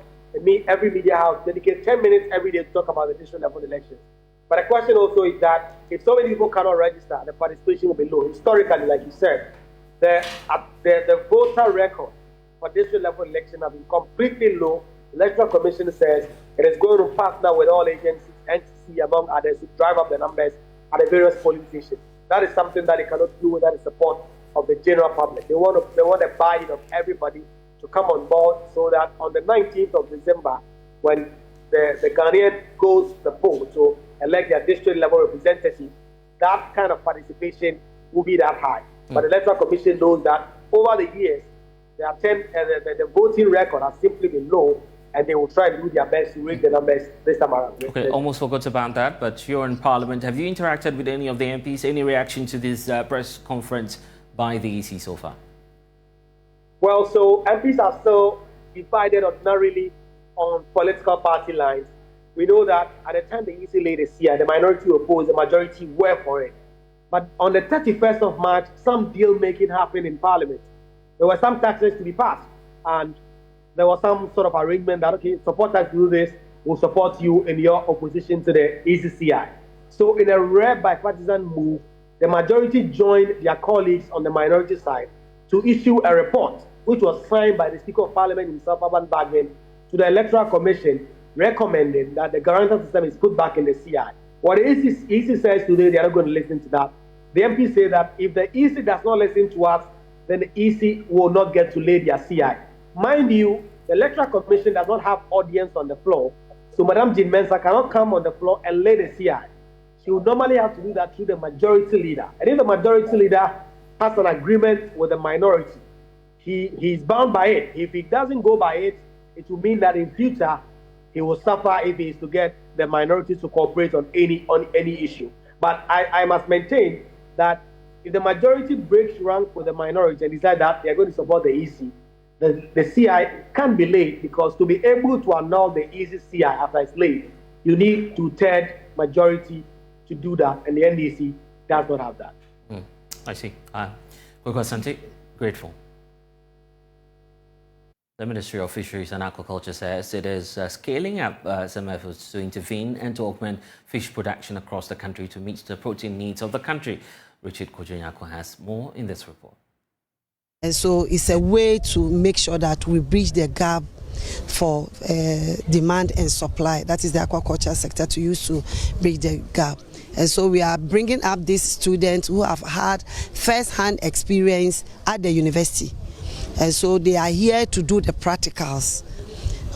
every media house dedicate 10 minutes every day to talk about the district level elections. But the question also is that if so many people cannot register, the participation will be low. Historically, like you said, the voter record for district level election have been completely low. The Electoral Commission says it is going to partner with all agencies, NCC among others, to drive up the numbers at the various polling stations. That is something that they cannot do without the support of the general public. They want the buy-in of everybody to come on board so that on the 19th of December, when the Ghanaian goes to the poll to elect their district level representative, that kind of participation will be that high. But the Electoral Commission knows that over the years, the voting record has simply been low, and they will try to do their best to raise the numbers this time around. Okay, almost forgot about that, but you're in Parliament. Have you interacted with any of the MPs? Any reaction to this press conference by the EC so far? Well, so MPs are still divided ordinarily on political party lines. We know that at the time the EC laid a CI, the minority opposed, the majority were for it. But on the 31st of March, some deal-making happened in Parliament. There were some taxes to be passed, and there was some sort of arrangement that, okay, support us do this, we'll support you in your opposition to the ECCI. So in a rare bipartisan move, the majority joined their colleagues on the minority side to issue a report, which was signed by the Speaker of Parliament himself, Urban Bagman, to the Electoral Commission, recommending that the guarantor system is put back in the CI. What the EC says today, they are not going to listen to that. The MP say that if the EC does not listen to us, then the EC will not get to lay their CI. Mind you, the Electoral Commission does not have audience on the floor, so Madam Jean Mensa cannot come on the floor and lay the CI. She would normally have to do that through the majority leader. And if the majority leader has an agreement with the minority, he's bound by it. If he doesn't go by it, it will mean that in future, he will suffer if he is to get the minority to cooperate on any issue. But I must maintain that if the majority breaks rank with the minority and decide that they are going to support the EC, the CI can be laid, because to be able to annul the EC CI after it's laid, you need 2/3 majority to do that, and the NDC does not have that. I see. Santi, grateful. The Ministry of Fisheries and Aquaculture says it is scaling up some efforts to intervene and to augment fish production across the country to meet the protein needs of the country. Richard Kojonyako has more in this report. And so it's a way to make sure that we bridge the gap for demand and supply. That is the aquaculture sector to use to bridge the gap. And so we are bringing up these students who have had first-hand experience at the university. And so they are here to do the practicals,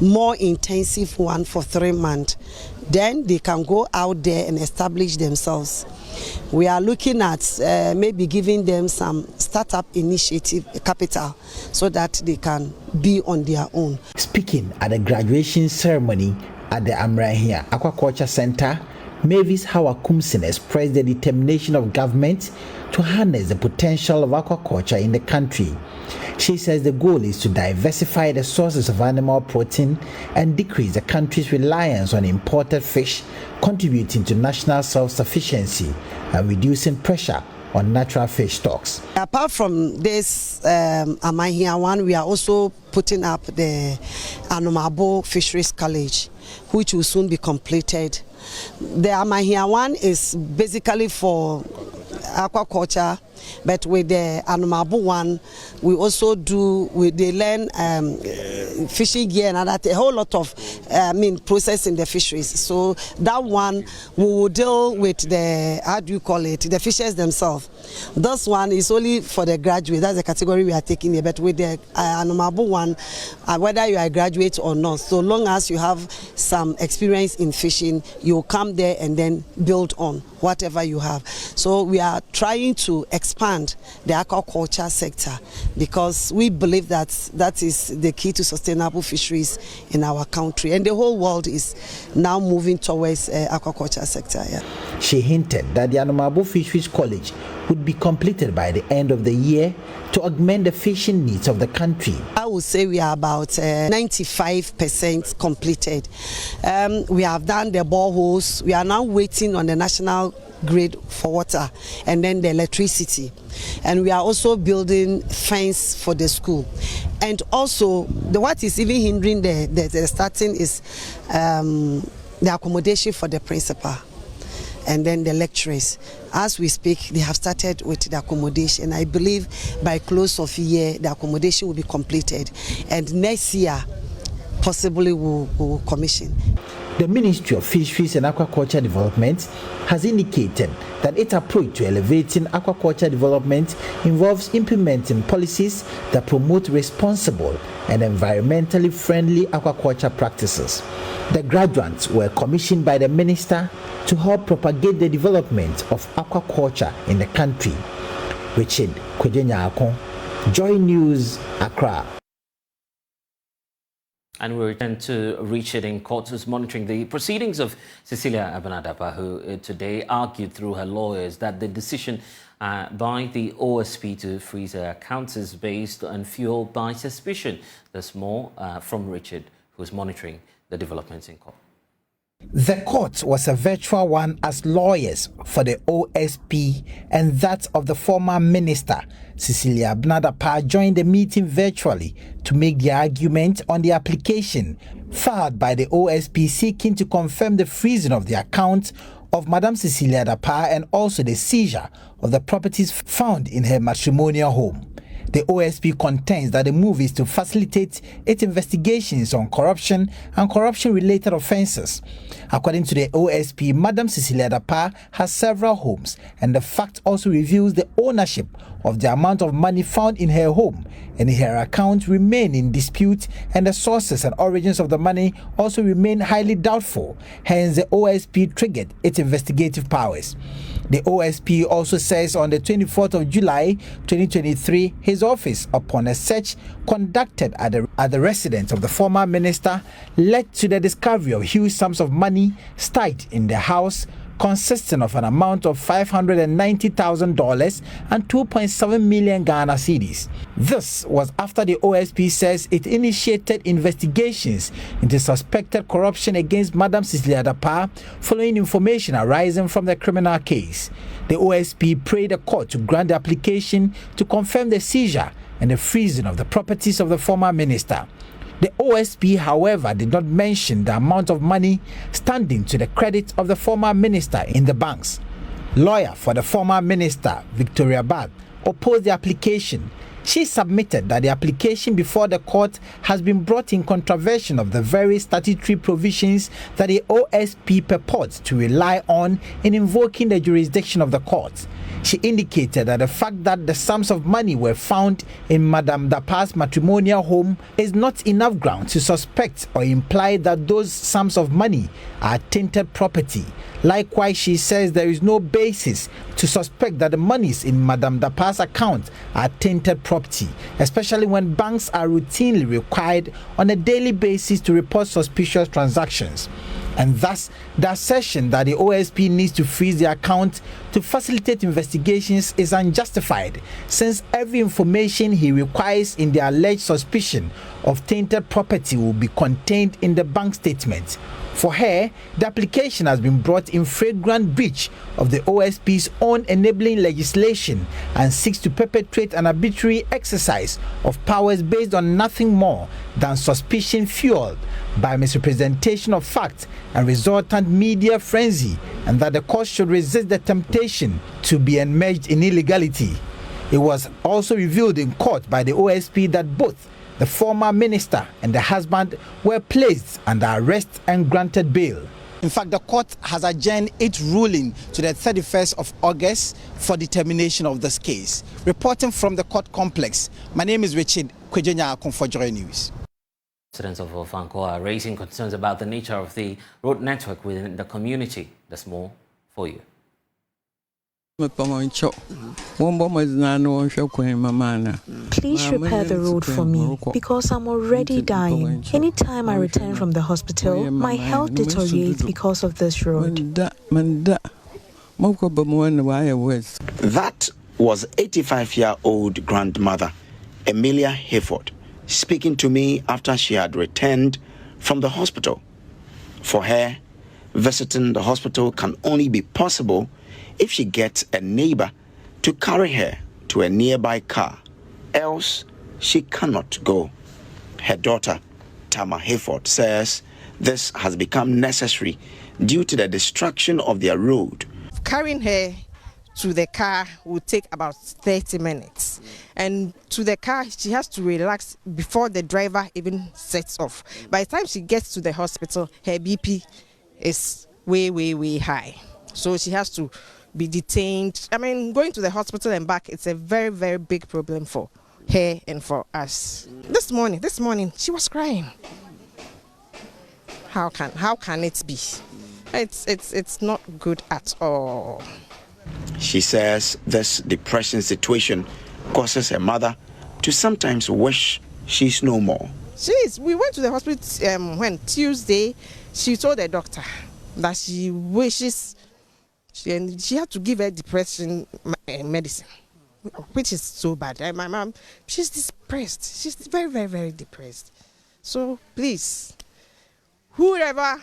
more intensive one for 3 months. Then they can go out there and establish themselves. We are looking at maybe giving them some startup initiative capital so that they can be on their own. Speaking at the graduation ceremony at the Amrahia Aquaculture Center, Mavis Hawakumsin expressed the determination of government to harness the potential of aquaculture in the country. She says the goal is to diversify the sources of animal protein and decrease the country's reliance on imported fish, contributing to national self-sufficiency and reducing pressure on natural fish stocks. Apart from this Amahia one, we are also putting up the Anomabo Fisheries College, which will soon be completed. The Amahia one is basically for aquaculture, but with the Anomabo one, we also they learn fishing gear and a whole lot of process in the fisheries. So that one we will deal with the fishers themselves. This one is only for the graduate. That's the category we are taking here. But with the Anomabo one, whether you are a graduate or not, so long as you have some experience in fishing, you come there and then build on whatever you have. So we are trying to expand the aquaculture sector because we believe that that is the key to sustainable fisheries in our country, and the whole world is now moving towards aquaculture sector. Yeah. She hinted that the Anomabo Fisheries College would be completed by the end of the year to augment the fishing needs of the country. I would say we are about 95% completed. We have done the boreholes. We are now waiting on the national grid for water and then the electricity, and we are also building fence for the school. And also what is even hindering the starting is the accommodation for the principal and then the lecturers. As we speak, they have started with the accommodation. I believe by close of year the accommodation will be completed, and next year possibly will commission. The Ministry of Fisheries and Aquaculture Development has indicated that its approach to elevating aquaculture development involves implementing policies that promote responsible and environmentally friendly aquaculture practices. The graduates were commissioned by the minister to help propagate the development of aquaculture in the country. Richard Kwejenyako, Joy News, Accra. And we return to Richard in court, who's monitoring the proceedings of Cecilia Abanadapa, who today argued through her lawyers that the decision by the OSP to freeze her accounts is based and fueled by suspicion. There's more from Richard, who's monitoring the developments in court. The court was a virtual one as lawyers for the OSP and that of the former minister, Cecilia Abanadapa, joined the meeting virtually to make the argument on the application filed by the OSP seeking to confirm the freezing of the account of Madam Cecilia Abanadapa and also the seizure of the properties found in her matrimonial home. The OSP contends that the move is to facilitate its investigations on corruption and corruption-related offences. According to the OSP, Madam Cecilia Abanadapa has several homes, and the fact also reveals the ownership of the amount of money found in her home and in her account remain in dispute, and the sources and origins of the money also remain highly doubtful. Hence, the OSP triggered its investigative powers. The OSP also says on the 24th of July 2023, his office, upon a search conducted at the residence of the former minister, led to the discovery of huge sums of money staked in the house, consisting of an amount of $590,000 and 2.7 million Ghana cedis. This was after the OSP says it initiated investigations into suspected corruption against Madam Cecilia Abanadapa following information arising from the criminal case. The OSP prayed the court to grant the application to confirm the seizure and the freezing of the properties of the former minister. The OSP, however, did not mention the amount of money standing to the credit of the former minister in the banks. Lawyer for the former minister, Victoria Bad, opposed the application, She submitted that the application before the court has been brought in contravention of the very statutory provisions that the OSP purports to rely on in invoking the jurisdiction of the court. She indicated that the fact that the sums of money were found in Madame Dapaah's matrimonial home is not enough ground to suspect or imply that those sums of money are tainted property. Likewise, she says there is no basis to suspect that the monies in Madame Dapaah's account are tainted property, especially when banks are routinely required on a daily basis to report suspicious transactions. And thus, the assertion that the OSP needs to freeze the account to facilitate investigations is unjustified, since every information he requires in the alleged suspicion of tainted property will be contained in the bank statement. For her, the application has been brought in flagrant breach of the OSP's own enabling legislation and seeks to perpetrate an arbitrary exercise of powers based on nothing more than suspicion fueled by misrepresentation of fact and resultant media frenzy, and that the court should resist the temptation to be enmeshed in illegality. It was also revealed in court by the OSP that both the former minister and the husband were placed under arrest and granted bail. In fact, the court has adjourned its ruling to the 31st of August for determination of this case. Reporting from the court complex, my name is Richard Kwejenya for Joy News. Residents of Ofanko are raising concerns about the nature of the road network within the community. There's more for you. Please repair the road for me because I'm already dying. Anytime I return from the hospital, my health deteriorates because of this road. That was 85-year-old grandmother Emilia Hayford speaking to me after she had returned from the hospital. For her, visiting the hospital can only be possible if she gets a neighbor to carry her to a nearby car, else she cannot go. Her daughter, Tama Hayford, says this has become necessary due to the destruction of their road. Carrying her to the car will take about 30 minutes. And to the car, she has to relax before the driver even sets off. By the time she gets to the hospital, her BP is way, way, way high. So she has to be detained. I mean, going to the hospital and back, it's a very, very big problem for her and for us. This morning, she was crying. How can it be? It's not good at all. She says this depressing situation causes her mother to sometimes wish she's no more. We went to the hospital when Tuesday. She told the doctor that she wishes she had to give her depression medicine, which is so bad. My mom, she's depressed. She's very, very, very depressed. So please, whoever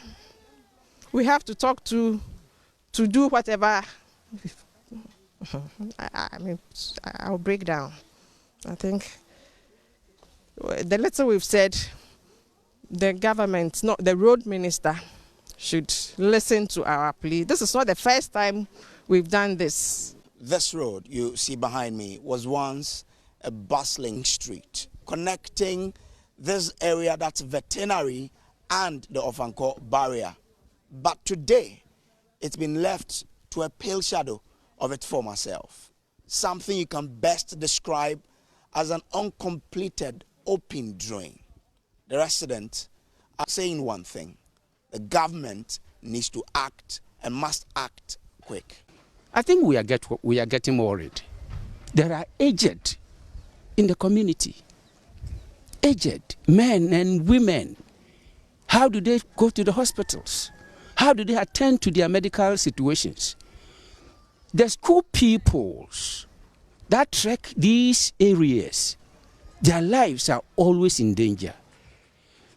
we have to talk to do whatever, I'll break down. I think the little we've said, the government, not the road minister, should listen to our plea. This is not the first time we've done this. This road you see behind me was once a bustling street connecting this area that's veterinary and the Ofanko barrier. But today, it's been left to a pale shadow of its former self. Something you can best describe as an uncompleted open drain. The residents are saying one thing: the government needs to act and must act quick. I think we are getting worried. There are aged in the community, aged men and women. How do they go to the hospitals? How do they attend to their medical situations? The school pupils that trek these areas, their lives are always in danger.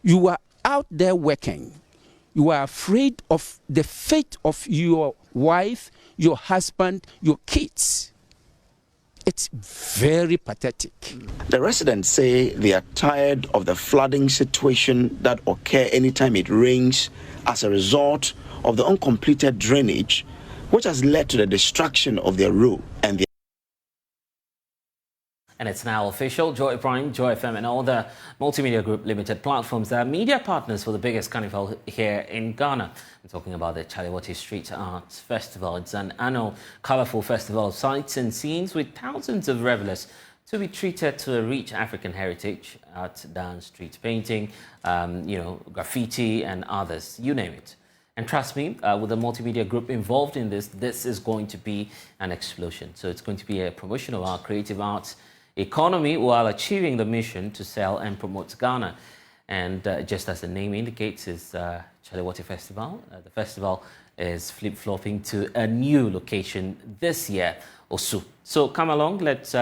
You are out there working. You are afraid of the fate of your wife, your husband, your kids. It's very pathetic. The residents say they are tired of the flooding situation that occur anytime it rains as a result of the uncompleted drainage, which has led to the destruction of their road and their And it's now official. Joy Prime, Joy FM and all the Multimedia Group Limited platforms are media partners for the biggest carnival here in Ghana. I'm talking about the Chaliwati Street Arts Festival. It's an annual colourful festival of sights and scenes with thousands of revelers to be treated to a rich African heritage, art, dance, street painting, graffiti and others, you name it. And trust me, with the multimedia group involved in this is going to be an explosion. So it's going to be a promotion of our creative arts economy while achieving the mission to sell and promote Ghana. And just as the name indicates, is Chaliwati Festival. The festival is flip-flopping to a new location this year, Osu. So come along, let's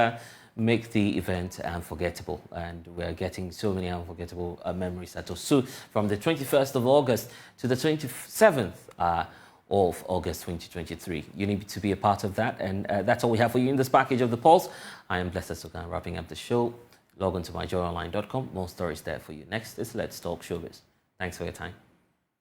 make the event unforgettable. And we're getting so many unforgettable memories at Osu from the 21st of August to the 27th of August 2023. You need to be a part of that, and that's all we have for you in this package of The Pulse. I am Blessed Sugan, wrapping up the show. Log on to myjoyonline.com. More stories there for you. Next is Let's Talk Showbiz. Thanks for your time.